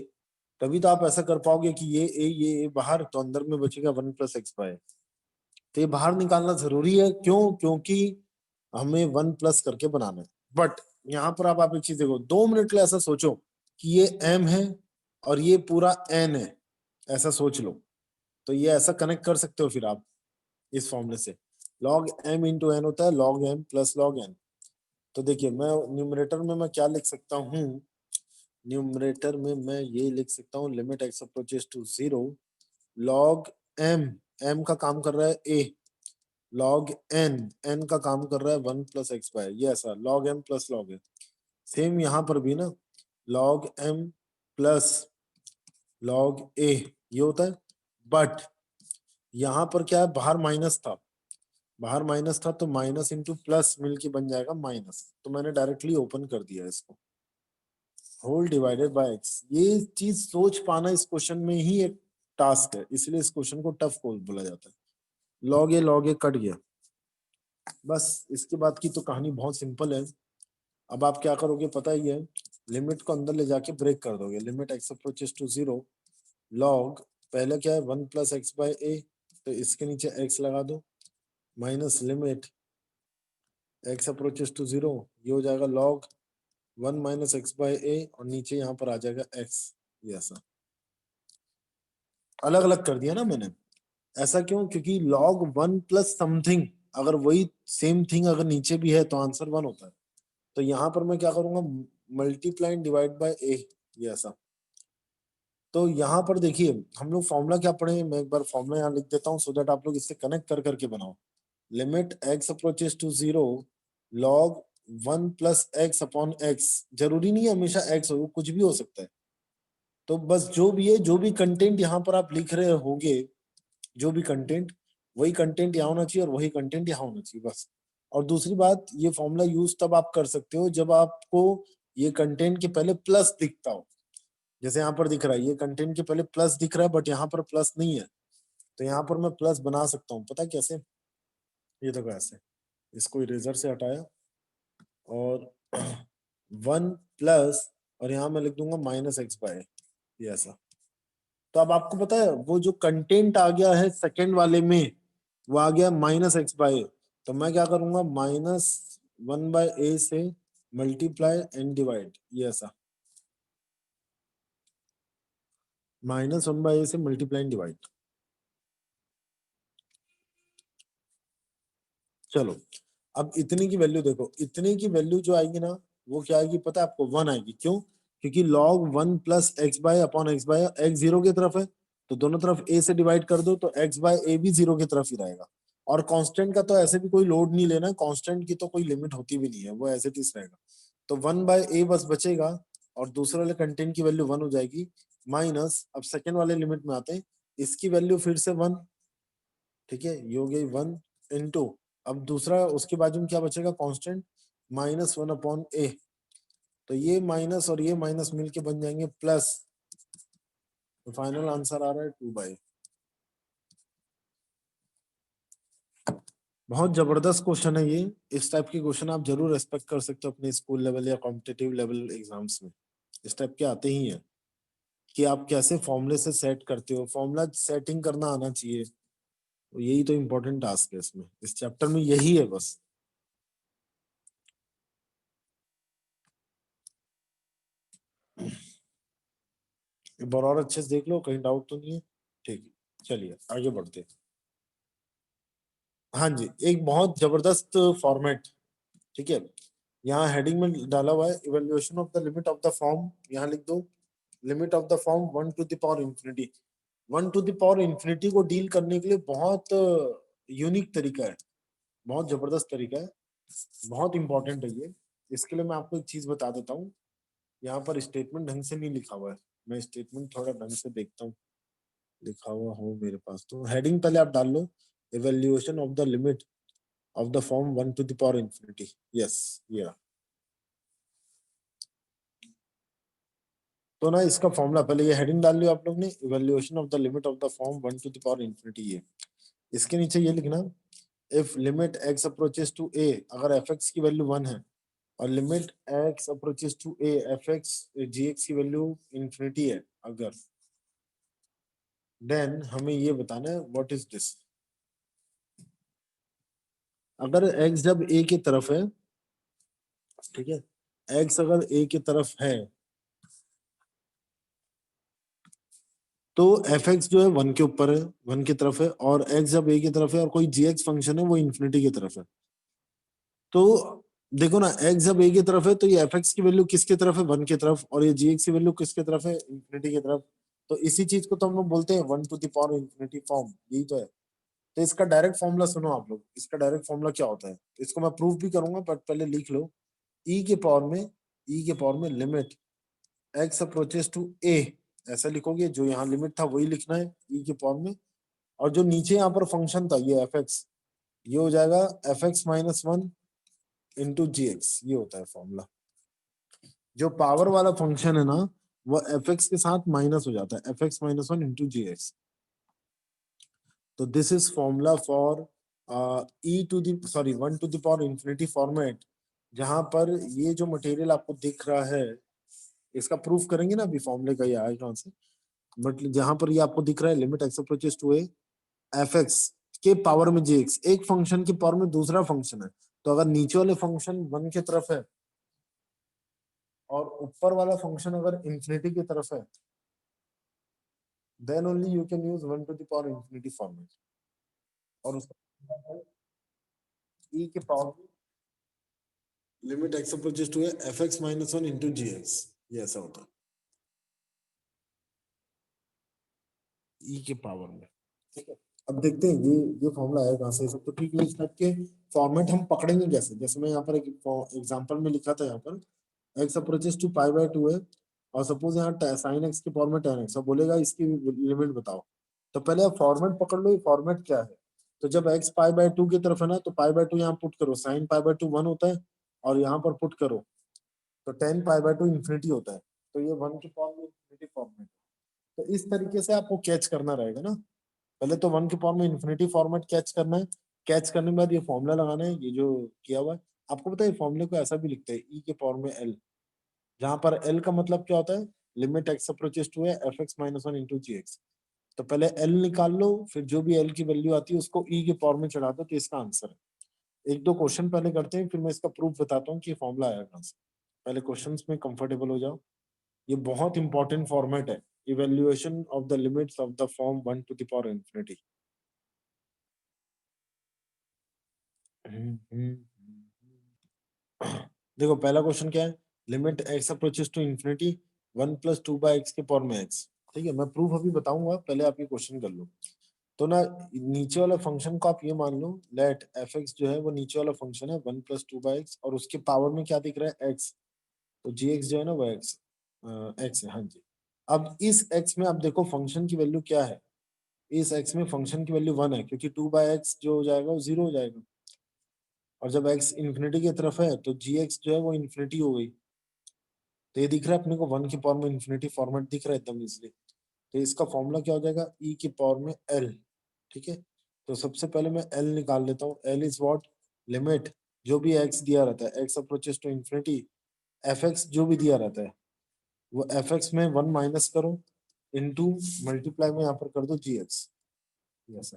तभी तो आप ऐसा कर पाओगे कि ये a बाहर, तो अंदर में बचेगा 1 प्लस एक्स बाय। तो ये बाहर निकालना जरूरी है, क्यों, क्योंकि हमें 1 प्लस करके बनाना है। बट यहाँ पर आप एक चीज देखो, 2 मिनट के लिए ऐसा सोचो कि ये m है और ये पूरा n है, ऐसा सोच लो, तो ये ऐसा कनेक्ट कर सकते हो फिर आप इस फॉर्मूले से, log m इंटू एन होता है log m plus log n। तो देखिए मैं न्यूमरेटर में मैं क्या लिख सकता हूँ, न्यूमरेटर में मैं ये लिख सकता हूँ limit x approaches to 0 log m, m का काम कर रहा है a, log n, n का काम कर रहा है 1 प्लस एक्स बाय, ये ऐसा log m plus log n। Same यहाँ पर भी ना, log m plus log a ये होता है, बट यहाँ पर क्या है, बाहर माइनस था, बाहर माइनस था तो माइनस इंटू प्लस मिलके बन जाएगा माइनस, तो मैंने डायरेक्टली ओपन कर दिया इसको, होल डिवाइडेड बाय एक्स। ये चीज सोच पाना इस क्वेश्चन में ही एक टास्क है, इसलिए इस क्वेश्चन को टफ कोड बोला जाता है। लॉग ए कट गया, बस इसके बाद की तो कहानी बहुत सिंपल है। अब आप क्या करोगे पता ही है, लिमिट को अंदर ले जाके ब्रेक कर दोगे, limit x approaches to 0 log, पहले क्या है 1 प्लस एक्स बाय ए, तो इसके नीचे एक्स लगा दो, minus limit x approaches to 0, ये हो जाएगा log 1 minus x by a, और नीचे यहाँ पर आ जाएगा एक्स, ये ऐसा अलग अलग कर दिया ना मैंने। ऐसा क्यों, क्योंकि log 1 प्लस समथिंग, अगर वही सेम थिंग अगर नीचे भी है तो आंसर 1 होता है। तो यहाँ पर मैं क्या करूंगा, मल्टीप्लाई डिवाइड बाय ए, ये ऐसा। तो यहाँ पर देखिए हम लोग फॉर्मूला क्या पढ़े, मैं एक बार फॉर्मूला यहाँ लिख देता हूँ सो दैट आप लोग इससे कनेक्ट कर करके बनाओ। Limit x approaches to 0 log 1 plus x upon x, जरूरी नहीं है हमेशा एक्स हो, कुछ भी हो सकता है। तो बस जो भी है, जो भी कंटेंट यहाँ पर आप लिख रहे होगे, जो भी कंटेंट, वही कंटेंट यहाँ होना चाहिए और वही कंटेंट यहाँ होना चाहिए, बस। और दूसरी बात, ये फॉर्मूला यूज तब आप कर सकते हो जब आपको ये कंटेंट के पहले प्लस दिखता हो, जैसे यहाँ पर दिख रहा है ये कंटेंट के पहले प्लस दिख रहा है बट यहाँ पर प्लस नहीं है, तो यहाँ पर मैं प्लस बना सकता हूँ, पता है कैसे, ये देखो ऐसे, इसको इरेजर से हटाया और 1 प्लस, और यहाँ मैं लिख दूंगा माइनस एक्स बाय, ये ऐसा। तो अब आपको पता है वो जो कंटेंट आ गया है सेकंड वाले में, वो आ गया माइनस एक्स बाय, तो मैं क्या करूंगा, माइनस 1 बाय ए से मल्टीप्लाई एंड डिवाइड, ये ऐसा, माइनस 1 बाय ए से मल्टीप्लाई एंड डिवाइड। चलो अब इतने की वैल्यू देखो, इतने की वैल्यू जो आएगी ना वो क्या आएगी पता है आपको, 1 आएगी। क्यों, क्योंकि log 1 plus x by upon x by, x 0 की तरफ है तो दोनों तरफ a से डिवाइड कर दो, तो x बाय ए भी 0 की तरफ ही रहेगा। और कांस्टेंट का तो ऐसे भी कोई लोड नहीं लेना है, कांस्टेंट की तो कोई लिमिट होती भी नहीं है, वो ऐसे टीस रहेगा। तो 1 बाय ए बस बचेगा, और दूसरे वाले कंटेंट की वैल्यू 1 हो जाएगी, माइनस, अब सेकेंड वाले लिमिट में आते हैं, इसकी वैल्यू फिर से 1, ठीक है, ये हो गई 1 इंटू, अब दूसरा उसके बाजू में क्या बचेगा कांस्टेंट, माइनस 1 अपॉन ए, तो ये माइनस और ये माइनस मिलके बन जाएंगे प्लस, तो फाइनल आंसर आ रहा है 2 बाय। बहुत जबरदस्त क्वेश्चन है ये। इस टाइप के क्वेश्चन आप जरूर एक्सपेक्ट कर सकते हो अपने स्कूल लेवल या कॉम्पिटिटिव लेवल एग्जाम्स में। इस टाइप के आते ही हैं कि आप कैसे फॉर्मूले से सेट करते हो, फॉर्मूला सेटिंग करना आना चाहिए। तो यही तो इम्पोर्टेंट टास्क है इसमें, इस चैप्टर में यही है बस। एक बार और अच्छे से देख लो, कहीं डाउट तो नहीं है। ठीक है, चलिए आगे बढ़ते हैं। हाँ जी, एक बहुत जबरदस्त फॉर्मेट। ठीक है, यहाँ हेडिंग में डाला हुआ है evaluation of the limit of the form. यहाँ लिख दो limit of the form 1 to the power infinity. 1 to the power infinity को डील करने के लिए बहुत यूनिक तरीका है, बहुत जबरदस्त तरीका है, बहुत इंपॉर्टेंट है ये। इसके लिए मैं आपको एक चीज बता देता हूँ। यहाँ पर स्टेटमेंट ढंग से नहीं लिखा हुआ है, मैं स्टेटमेंट थोड़ा ढंग से देखता हूँ, लिखा हुआ हो मेरे पास तो। हेडिंग पहले आप डाल लो, evaluation of the limit of the form 1 to the power infinity. Yes, ये तो ना, इसका फॉर्मूला पहले ये हेडिंग डाल लियो आप लोग ने, evaluation of the limit of the form 1 to the power infinity. ये इसके नीचे ये लिखना, if limit x approaches to a, अगर fx की वैल्यू 1 है और limit x approaches to a fx gx की वैल्यू इंफिनिटी है अगर, देन हमें ये बताना है व्हाट इज दिस। अगर x जब a की तरफ है, ठीक है, x अगर a की तरफ है तो एफ एक्स जो है 1 के ऊपर है, 1 की तरफ है, और x जब a की तरफ है और कोई जी एक्स फंक्शन है वो इन्फिनिटी की तरफ है। तो देखो ना, x जब a की तरफ है तो ये एफ एक्स की वैल्यू किसकी तरफ है, 1 की तरफ, और ये जी एक्स की वैल्यू किसकी तरफ है, इन्फिनिटी की तरफ। तो इसी चीज को तो हम लोग बोलते हैं 1 to the power infinity form, यही तो है। तो इसका डायरेक्ट फॉर्मूला सुनो आप लोग, इसका डायरेक्ट फॉर्मूला क्या होता है, इसको मैं प्रूफ भी करूंगा बट पहले लिख लो। ई के पावर में लिमिट एक्स अप्रोचेस टू ए, ऐसा लिखोगे, जो यहाँ लिमिट था वही लिखना है ई के पावर में। और जो नीचे यहाँ पर फंक्शन था ये एफ एक्स, ये हो जाएगा F x minus 1 into g x, ये होता है फॉर्मूला। जो पावर वाला फंक्शन है ना, वो एफ एक्स के साथ माइनस हो जाता है, f x minus 1 into g x. तो this is formula for e to the sorry 1 to the power infinity format. जहां पर ये जो मटेरियल आपको दिख रहा है, इसका प्रूफ करेंगे ना अभी, फॉर्मूले का ये आएगा कहां से। बट जहां पर ये आपको दिख रहा है limit x approaches to a f x के पावर में जे एक्स, एक फंक्शन की पावर में दूसरा फंक्शन है। तो अगर नीचे वाले फंक्शन 1 की तरफ है और ऊपर वाला फंक्शन अगर इंफिनिटी की तरफ है, then only you can use 1 to the power infinity format. और उसका ई के पावर में limit x approaches to f x minus 1 into g x, ये ऐसा होता है ई के पावर में। ठीक है, अब देखते हैं ये फॉर्मूला आया कहां से, सब तो ठीक है। इस टाइप के फॉर्मेट हम पकड़ेंगे कैसे, जैसे मैं यहाँ पर एक एग्जांपल में लिखा था, यहाँ पर x approaches to pi by 2 है, और सपोज यहाँ साइन x की पावर में tan x, अब बोलेगा इसकी लिमिट बताओ। तो पहले आप फॉर्मेट पकड़ लो, ये फॉर्मेट क्या है। तो जब x पाई बाय 2 की तरफ है ना, तो पाई बाय 2 यहाँ पुट करो, साइन पाई बाय 2 1 होता है, और यहाँ पर पुट करो तो tan पाई बाय 2 इंफिनिटी होता है। तो ये 1 की पावर में इंफिनिटी फॉर्मेट। तो इस तरीके से आपको कैच करना रहेगा ना, पहले तो 1 की पावर में इंफिनिटी फॉर्मेट कैच करना है। कैच करने के बाद ये फॉर्मूला लगाना है, ये जो किया हुआ है। आपको पता है फॉर्मूले को ऐसा भी लिखते हैं ई के पावर में एल, जहां पर एल का मतलब क्या होता है, लिमिट एक्स अप्रोचेस टू है f x minus 1 into g x. तो पहले एल निकाल लो, फिर जो भी एल की वैल्यू आती है उसको ई के पावर में चढ़ा दो, तो इसका आंसर है। एक दो क्वेश्चन पहले करते हैं, फिर मैं इसका प्रूफ बताता हूँ कि फॉर्मूला आया कहां से। पहले क्वेश्चंस में कंफर्टेबल हो जाओ। ये बहुत इंपॉर्टेंट फॉर्मेट है, evaluation of the limits of the form 1 to the power infinity. देखो पहला क्वेश्चन क्या है, limit x approaches to infinity 1 plus 2 by x के पावर में एक्स। ठीक है, मैं प्रूफ अभी बताऊंगा, पहले आप ये क्वेश्चन कर लो। तो ना, नीचे वाला फंक्शन को आप ये मान लो, लेट एफ एक्स जो है वो नीचे वाला फंक्शन है 1 प्लस 2 बाई एक्स, और उसके पावर में क्या दिख रहा है, एक्स। तो जी एक्स जो है ना वो एक्स एक्स है, हाँ जी। अब इस एक्स में आप देखो फंक्शन की वैल्यू क्या है, इस एक्स में फंक्शन की वैल्यू 1 है, क्योंकि 2 बाई एक्स जो हो जाएगा वो 0 हो जाएगा। और जब x इन्फिनिटी की तरफ है तो जी एक्स जो है वो इन्फिनिटी हो गई। तो ये दिख रहा है अपने को 1 की पावर में इन्फिनिटी फॉर्मेट दिख रहा है एकदम इजिली। तो इसका फॉर्मूला क्या हो जाएगा, ई की पावर में एल। ठीक है, तो सबसे पहले मैं एल निकाल लेता हूँ। एल इज व्हाट, लिमिट जो भी एक्स दिया रहता है, x approaches to infinity, f x जो भी दिया रहता है वो एफ एक्स में 1 माइनस करो इनटू मल्टीप्लाई में यहाँ पर कर दो जी एक्स। यस,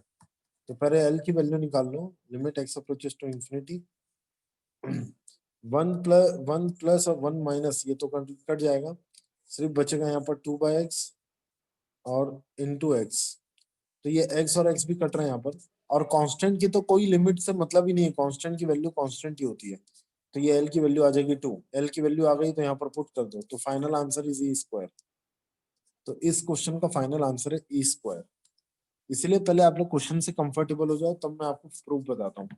तो पहले एल की वैल्यू निकाल लो, limit x approaches to infinity, 1 plus और 1 माइनस, ये तो कट जाएगा, सिर्फ बचेगा यहाँ पर 2/x और इनटू एक्स। तो ये x और x भी कट रहे हैं यहाँ पर, और कांस्टेंट की तो कोई लिमिट से मतलब ही नहीं है, कांस्टेंट की वैल्यू कांस्टेंट ही होती है। तो ये l की वैल्यू आ जाएगी 2, l की वैल्यू आ गई तो यहाँ पर पुट कर दो, तो final answer is E square. तो इस क्वेश्चन का फाइनल आंसर है ई स्क्वायर। इसलिए पहले आप लोग क्वेश्चन से कंफर्टेबल हो जाओ, तब मैं आपको प्रूफ बताता हूँ।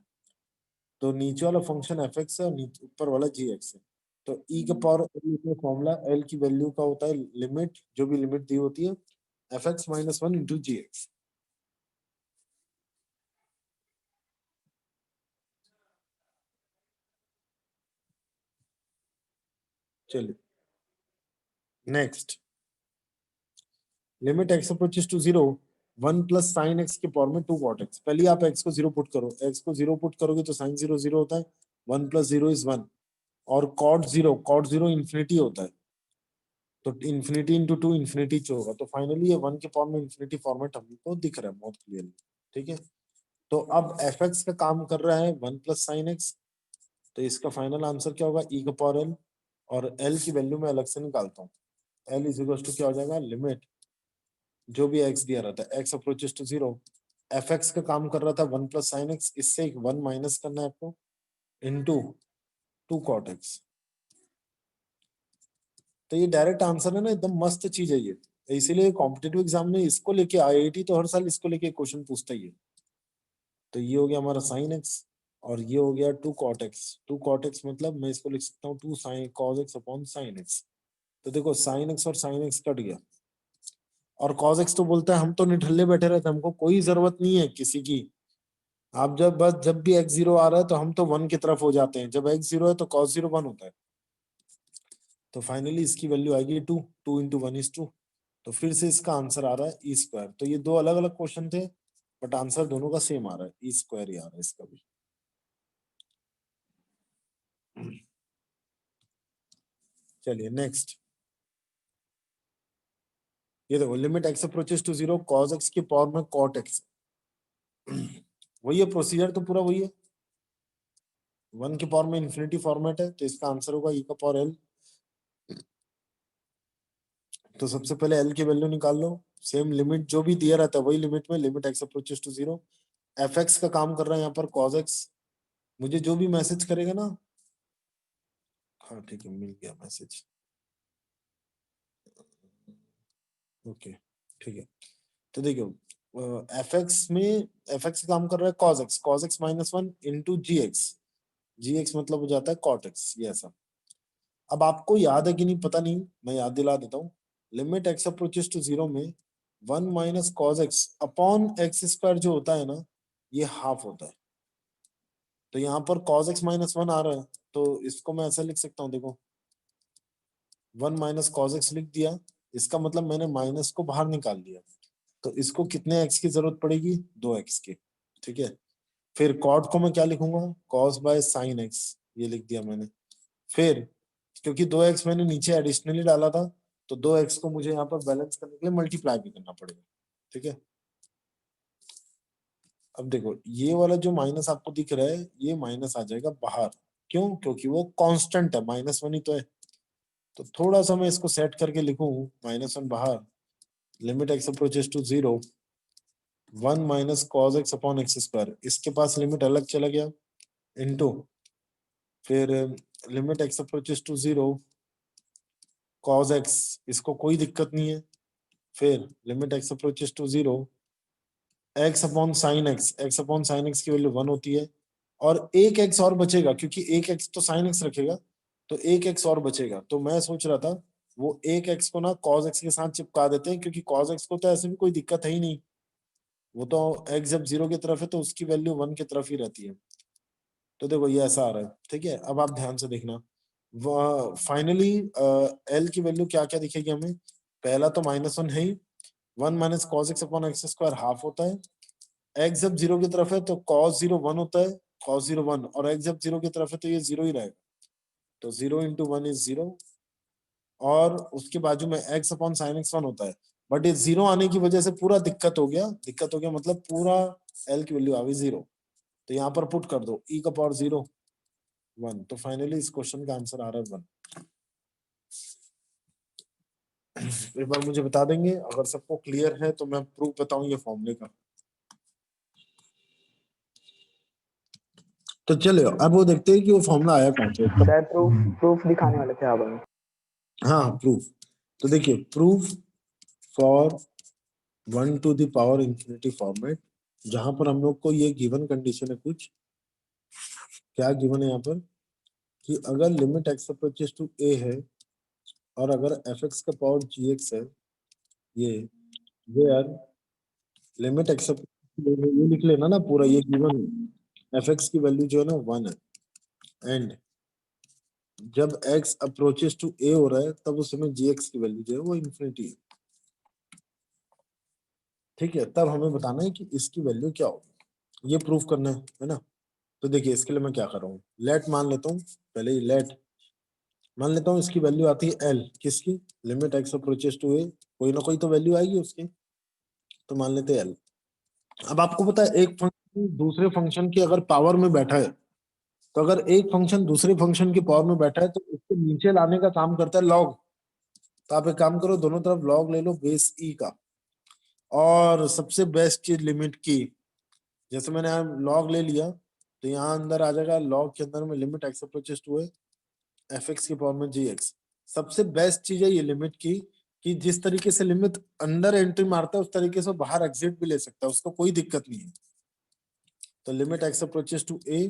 तो नीचे वाला फंक्शन एफ एक्स है और नीचे ऊपर वाला जी एक्स है। तो ई के पावर फॉर्मूला एल की वैल्यू का होता है लिमिट, जो भी लिमिट दी होती है, f x minus 1 into g x. चलिए next, limit x approaches to 0, 1 plus sine x के पावर में 2 कॉट एक्स। पहले आप एक्स को 0 पुट करो, एक्स को 0 पुट करोगे तो साइन 0 0 होता है, 1 प्लस 0 इज 1, और कॉट 0 इन्फिनिटी होता है, तो इन्फिनिटी इंटू 2 इन्फिनिटी होगा। तो फाइनली ये 1 के पावर में इन्फिनिटी फॉर्मेट हमको दिख रहा है बहुत क्लियरली। ठीक है, तो अब एफ एक्स का काम कर रहा है 1 प्लस साइन एक्स, तो इसका फाइनल आंसर क्या होगा, ई का पावर एल, और एल की वैल्यू मैं अलग से निकालता हूँ। एल इज इक्वल टू क्या हो जाएगा, लिमिट जो भी एक्स दिया रहता है, x approaches to 0, f x का काम कर रहा था 1 प्लस साइन एक्स, इससे एक 1 माइनस करना है आपको इनटू 2 कॉट एक्स। तो ये डायरेक्ट आंसर है ना, एकदम मस्त चीज है ये। इसीलिए कॉम्पिटेटिव एग्जाम में इसको लेके, आईआईटी तो हर साल इसको लेके क्वेश्चन पूछता ही है। तो ये हो गया हमारा साइन एक्स, और ये हो गया 2 कॉट एक्स। 2 कॉट एक्स मतलब मैं इसको लिख सकता हूँ 2 sine cos x upon sine x. तो देखो साइन एक्स और साइन एक्स कट गया, और कॉस एक्स तो बोलता है हम तो निठल्ले बैठे रहते हैं, हमको कोई जरूरत नहीं है किसी की। आप जब भी एक्स 0 आ रहा है तो हम तो 1 की तरफ हो जाते हैं, जब एक्स 0 है तो कॉस 0 1 होता है। तो फाइनली इसकी वैल्यू आएगी 2, 2 इंटू 1 इज 2। तो फिर से इसका आंसर आ रहा है ई स्क्वायर। तो ये दो अलग अलग क्वेश्चन थे, बट आंसर दोनों का सेम आ रहा है, ई स्क्वायर ही आ रहा है इसका भी। चलिए नेक्स्ट, ये देखो, limit x approaches to 0, cos x की पावर में कॉट एक्स। वही है प्रोसीजर, तो पूरा वही है, 1 की पावर में इन्फिनिटी फॉर्मेट है, तो इसका आंसर होगा ई का पावर एल। तो सबसे पहले एल की वैल्यू निकाल लो, सेम लिमिट जो भी दिया रहता है वही लिमिट में, limit x approaches to 0, f x का काम कर रहा है यहाँ पर कॉस एक्स। मुझे जो भी मैसेज करेगा ना, हाँ ठीक है, मिल गया मैसेज, ओके ठीक है। तो देखो, एफ एक्स में, एफ एक्स काम कर रहा है cos x minus 1 into g x. जी एक्स मतलब हो जाता है कॉट एक्स, ये ऐसा। अब आपको याद है कि नहीं पता नहीं, मैं याद दिला देता हूँ। लिमिट एक्स अप्रोचेस टू 0 में 1 minus cos x upon x square जो होता है ना, ये हाफ होता है। तो यहाँ पर कॉस एक्स माइनस 1 आ रहा है, तो इसको मैं ऐसा लिख सकता हूँ, देखो 1 माइनस कॉस एक्स लिख दिया, इसका मतलब मैंने माइनस को बाहर निकाल दिया। तो इसको कितने एक्स की जरूरत पड़ेगी, 2x की। ठीक है, फिर कॉट को मैं क्या लिखूंगा, कॉस बाय साइन एक्स, ये लिख दिया मैंने। फिर क्योंकि 2x मैंने नीचे एडिशनली डाला था, तो 2x को मुझे यहाँ पर बैलेंस करने के लिए मल्टीप्लाई भी करना पड़ेगा। ठीक है, अब देखो ये वाला जो माइनस आपको दिख रहा है, ये माइनस आ जाएगा बाहर। क्यों, क्योंकि वो कांस्टेंट है, -1 ही तो है। तो थोड़ा सा मैं इसको सेट करके लिखूं, -1 बाहर, limit x approaches to 0, 1 minus cos x upon x square, इसके पास लिमिट अलग चला गया, इनटू फिर limit x approaches to 0, cos x, इसको कोई दिक्कत नहीं है, फिर limit x approaches to 0, x upon sine x, x upon sine x की वैल्यू 1 होती है, और एक एक्स और बचेगा, क्योंकि एक एक्स तो साइन एक्स रखेगा, तो एक एक्स और बचेगा। तो मैं सोच रहा था वो एक एक्स को ना कॉस एक्स के साथ चिपका देते हैं, क्योंकि कॉस एक्स को तो ऐसे भी कोई दिक्कत है ही नहीं, वो तो एक्स जब 0 की तरफ है तो उसकी वैल्यू 1 की तरफ ही रहती है। तो देखो ये ऐसा आ रहा है। ठीक है, अब आप ध्यान से देखना, फाइनली एल की वैल्यू क्या क्या दिखेगी हमें, पहला तो -1 है ही, 1 minus cos x upon x square half होता है, x जब 0 की तरफ है तो cos 0 1 होता है, cos 0 1, और x जब 0 की तरफ है तो ये 0 ही रहेगा, तो 0 into 1 is 0, और उसके बाजू में x अपॉन साइन एक्स 1 होता है। बट ये 0 आने की वजह से पूरा दिक्कत हो गया मतलब पूरा l की वैल्यू आ गई 0, तो यहाँ पर पुट कर दो e का पावर 0 1, तो फाइनली इस क्वेश्चन का आंसर आ रहा है 1। एक बार मुझे बता देंगे, अगर सबको क्लियर है तो मैं प्रूफ बताऊं ये फॉर्मूले का। तो चलो अब वो देखते हैं कि वो फॉर्मूला आया कौन से। शायद प्रूफ दिखाने वाले थे आप हमें। हाँ प्रूफ, तो देखिए proof for 1 to the power infinity format, जहां पर हम लोग को ये गिवन कंडीशन है कुछ, क्या गिवन है यहाँ पर कि अगर लिमिट एक्स अप्रोचेस टू ए है और अगर एफ एक्स का पावर जी एक्स है, ये वेयर लिमिट एक्स ये लिख लेना ना पूरा, ये गिवन एफ एक्स की वैल्यू जो है ना 1 है, एंड जब x अप्रोचेस टू a हो रहा है तब उस समय gx की वैल्यू जो है वो इन्फिनिटी है। ठीक है, तब हमें बताना है कि इसकी वैल्यू क्या होगी, ये प्रूफ करना है ना। तो देखिए इसके लिए मैं क्या कर रहा हूँ, लेट मान लेता हूँ, पहले ही लेट मान लेता हूँ इसकी वैल्यू आती है l, किसकी, limit x approaches to a, कोई ना कोई तो वैल्यू आएगी उसकी, तो मान लेते हैं l। अब आपको पता है एक फंक्शन दूसरे फंक्शन की अगर पावर में बैठा है, तो अगर एक फंक्शन दूसरे फंक्शन की पावर में बैठा है तो उसको नीचे लाने का काम करता है लॉग। तो आप एक काम करो, दोनों तरफ लॉग ले लो बेस ई का, और सबसे बेस्ट चीज लिमिट की, जैसे मैंने यहाँ लॉग ले लिया तो यहाँ अंदर आ जाएगा लॉग के अंदर में limit x approaches to f x की पावर में जी एक्स। सबसे बेस्ट चीज है ये लिमिट की, कि जिस तरीके से लिमिट अंदर एंट्री मारता है उस तरीके से बाहर एग्जिट भी ले सकता है, उसको कोई दिक्कत नहीं है। तो लिमिट एक्स अप्रोचेस टू ए,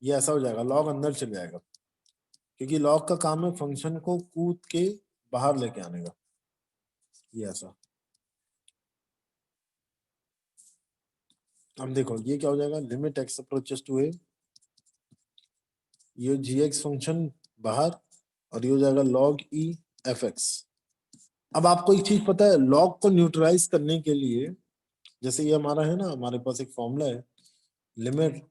ये ऐसा हो जाएगा लॉग अंदर चले जाएगा, क्योंकि लॉग का काम है फंक्शन को कूद के बाहर लेके आने का, ये ऐसा। अब देखो ये क्या हो जाएगा, लिमिट एक्स अप्रोचेस टू ए, ये जी एक्स फंक्शन बाहर, और ये हो जाएगा लॉग ई एफ एक्स। अब आपको एक चीज पता है, लॉग को न्यूट्रलाइज करने के लिए, जैसे ये हमारा है ना, हमारे पास एक फॉर्मूला है, limit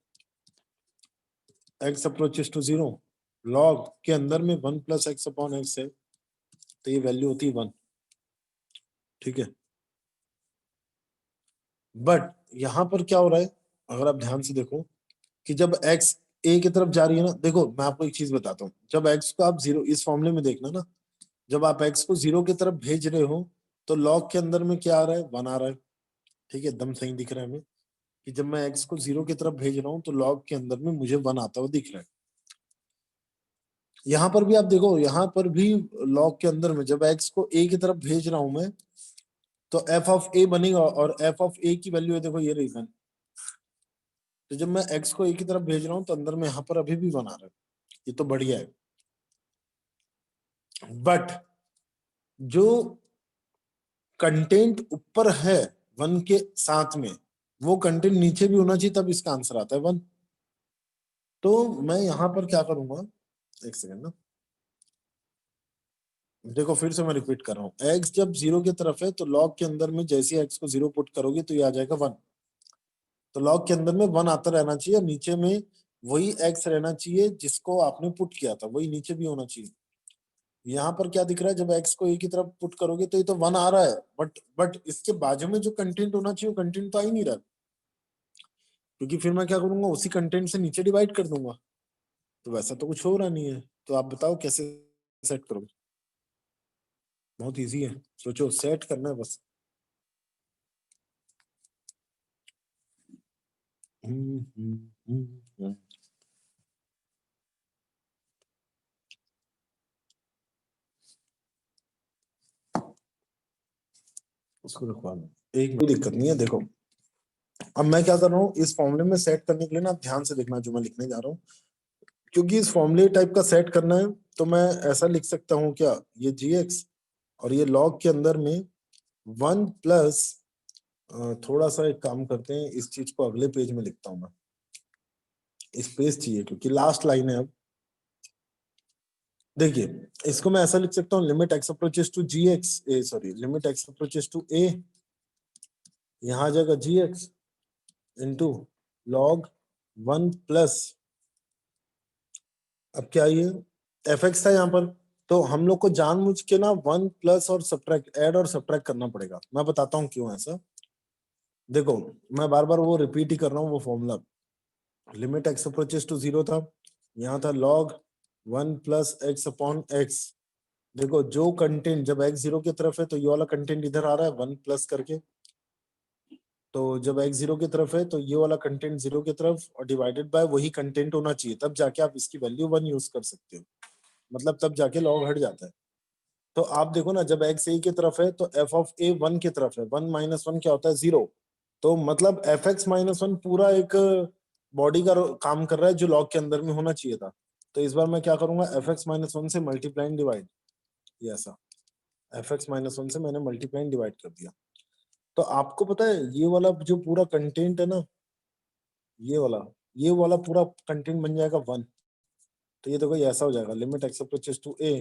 x approaches to 0, log के अंदर में 1 प्लस एक्स अपॉन एक्स है, तो ये वैल्यू होती है 1। ठीक है, बट यहां पर क्या हो रहा है, अगर आप ध्यान से देखो कि जब x a की तरफ जा रही है ना, देखो मैं आपको एक चीज बताता हूँ, जब x को आप 0 इस फॉर्मूले में देखना ना, जब आप x को 0 की तरफ भेज रहे हो तो log के अंदर में क्या आ रहा है, 1 आ रहा है। ठीक है, एकदम सही दिख रहा है हमें कि जब मैं x को 0 की तरफ भेज रहा हूँ तो log के अंदर में मुझे 1 आता हुआ दिख रहा है। यहाँ पर भी आप देखो, यहाँ पर भी log के अंदर में जब x को a की तरफ भेज रहा हूं मैं, तो f ऑफ a बनेगा, और f ऑफ a की वैल्यू है देखो ये रही 1। तो जब मैं x को a की तरफ भेज रहा हूँ तो अंदर में यहाँ पर अभी भी 1 आ रहा है, ये तो बढ़िया है। बट जो कंटेंट ऊपर है 1 के साथ में, वो कंटेंट नीचे भी होना चाहिए, तब इसका आंसर आता है 1। तो मैं यहां पर क्या करूंगा, एक सेकंड ना, देखो फिर से मैं रिपीट कर रहा हूँ, x जब 0 की तरफ है तो log के अंदर में जैसे x को 0 पुट करोगे तो ये आ जाएगा 1। तो log के अंदर में 1 आता रहना चाहिए, और नीचे में वही x रहना चाहिए जिसको आपने पुट किया था, वही नीचे भी होना चाहिए। यहाँ पर क्या दिख रहा है, जब x को a की तरफ पुट करोगे तो ये तो 1 आ रहा है, बट इसके बाजू में जो कंटेंट होना चाहिए वो कंटेंट तो आ ही नहीं रहा, क्योंकि फिर मैं क्या करूंगा, उसी कंटेंट से नीचे डिवाइड कर दूंगा, तो वैसा तो कुछ हो रहा नहीं है। तो आप बताओ कैसे सेट करोगे, बहुत इजी है, सोचो, सेट करना है बस। हम्म, हम्म, हम्म, हम्म। उसको रखवा लो, एक कोई दिक्कत नहीं है। देखो अब मैं क्या कर रहा हूँ, इस फॉर्मूले में सेट करने के लिए ना ध्यान से देखना जो मैं लिखने जा रहा हूँ, क्योंकि इस फॉर्मूले टाइप का सेट करना है, तो मैं ऐसा लिख सकता हूँ क्या, ये जी एक्स और ये लॉग के अंदर में 1 प्लस, थोड़ा सा एक काम करते हैं, इस चीज को अगले पेज में लिखता हूँ मैं, स्पेस चाहिए क्योंकि लास्ट लाइन है। अब देखिए इसको मैं ऐसा लिख सकता हूँ, limit x approaches to g x, sorry limit x approaches to a, यहाँ आ जाएगा g x, into log 1 plus, अब क्या ये एफ एक्स था यहाँ पर, तो हम लोग को जानबूझ के ना 1 प्लस और सब्ट्रैक्ट, ऐड और सब्ट्रैक्ट करना पड़ेगा। मैं बताता हूँ क्यों ऐसा। देखो मैं बार बार वो रिपीट ही कर रहा हूँ वो formula. Limit x approaches to 0 था, यहाँ था log 1 plus x upon x. देखो जो कंटेंट जब x 0 की तरफ है तो ये वाला कंटेंट इधर आ रहा है 1 प्लस करके, तो जब x 0 की तरफ है तो ये वाला कंटेंट 0 की तरफ और डिवाइडेड बाय वही कंटेंट होना चाहिए, तब जाके आप इसकी वैल्यू 1 यूज कर सकते हो, मतलब तब जाके लॉग हट जाता है। तो आप देखो ना जब x a की तरफ है तो f ऑफ a 1 की तरफ है, 1 माइनस 1 क्या होता है 0, तो मतलब एफ एक्स माइनस 1 पूरा एक बॉडी का काम कर रहा है जो लॉग के अंदर में होना चाहिए था। तो इस बार मैं क्या करूंगा, एफ एक्स माइनस 1 से मल्टीप्लाई एंड डिवाइड, ये ऐसा एफ एक्स माइनस 1 से मैंने मल्टीप्लाई एंड डिवाइड कर दिया। तो आपको पता है ये वाला जो पूरा कंटेंट है ना, ये वाला पूरा कंटेंट बन जाएगा 1। तो ये देखो ये ऐसा हो जाएगा, limit x approaches to a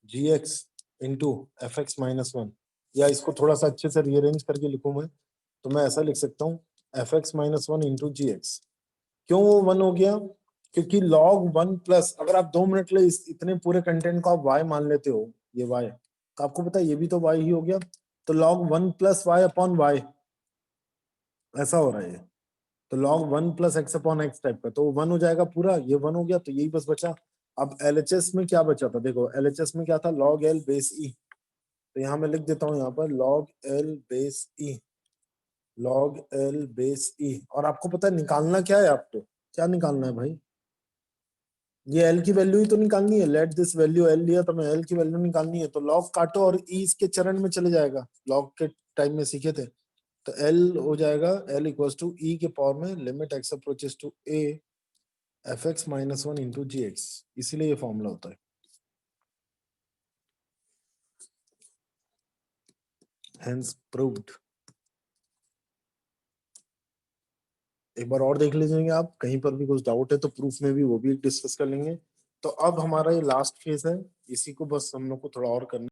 g x into f x minus 1, या इसको थोड़ा सा अच्छे से रीअरेंज करके लिखूं मैं, तो मैं ऐसा लिख सकता हूँ F x minus 1 into g x. क्यों वो 1 हो गया, क्योंकि log 1 प्लस, अगर आप 2 मिनट ले इतने पूरे कंटेंट को आप y मान लेते हो, ये y, तो आपको पता है ये भी तो y ही हो गया, तो log 1 plus y upon y ऐसा हो रहा है ये, तो log 1 plus x upon x type का, तो 1 हो जाएगा पूरा, ये 1 हो गया, तो यही बस बचा। अब एलएचएस में क्या बचा था, देखो एलएचएस में क्या था, log l बेस e, तो यहाँ मैं लिख देता हूँ यहाँ पर log l base e, log l base e, और आपको पता है निकालना क्या है, आपको क्या निकालना है भाई, ये एल की वैल्यू ही तो निकालनी है, लेट दिस वैल्यू एल लिया तो मैं एल की वैल्यू निकालनी है, तो लॉग काटो और ई इसके चरण में चले जाएगा, लॉग के टाइम में सीखे थे, तो एल हो जाएगा एल इक्वल्स टू ई के पावर में limit x approaches to a f x minus 1 into g x, इसीलिए ये फॉर्मूला होता है। Hence proved. एक बार और देख लीजिएगा आप, कहीं पर भी कुछ डाउट है तो प्रूफ में भी वो भी डिस्कस कर लेंगे। तो अब हमारा ये लास्ट फेज है, इसी को बस हम लोग को थोड़ा और करना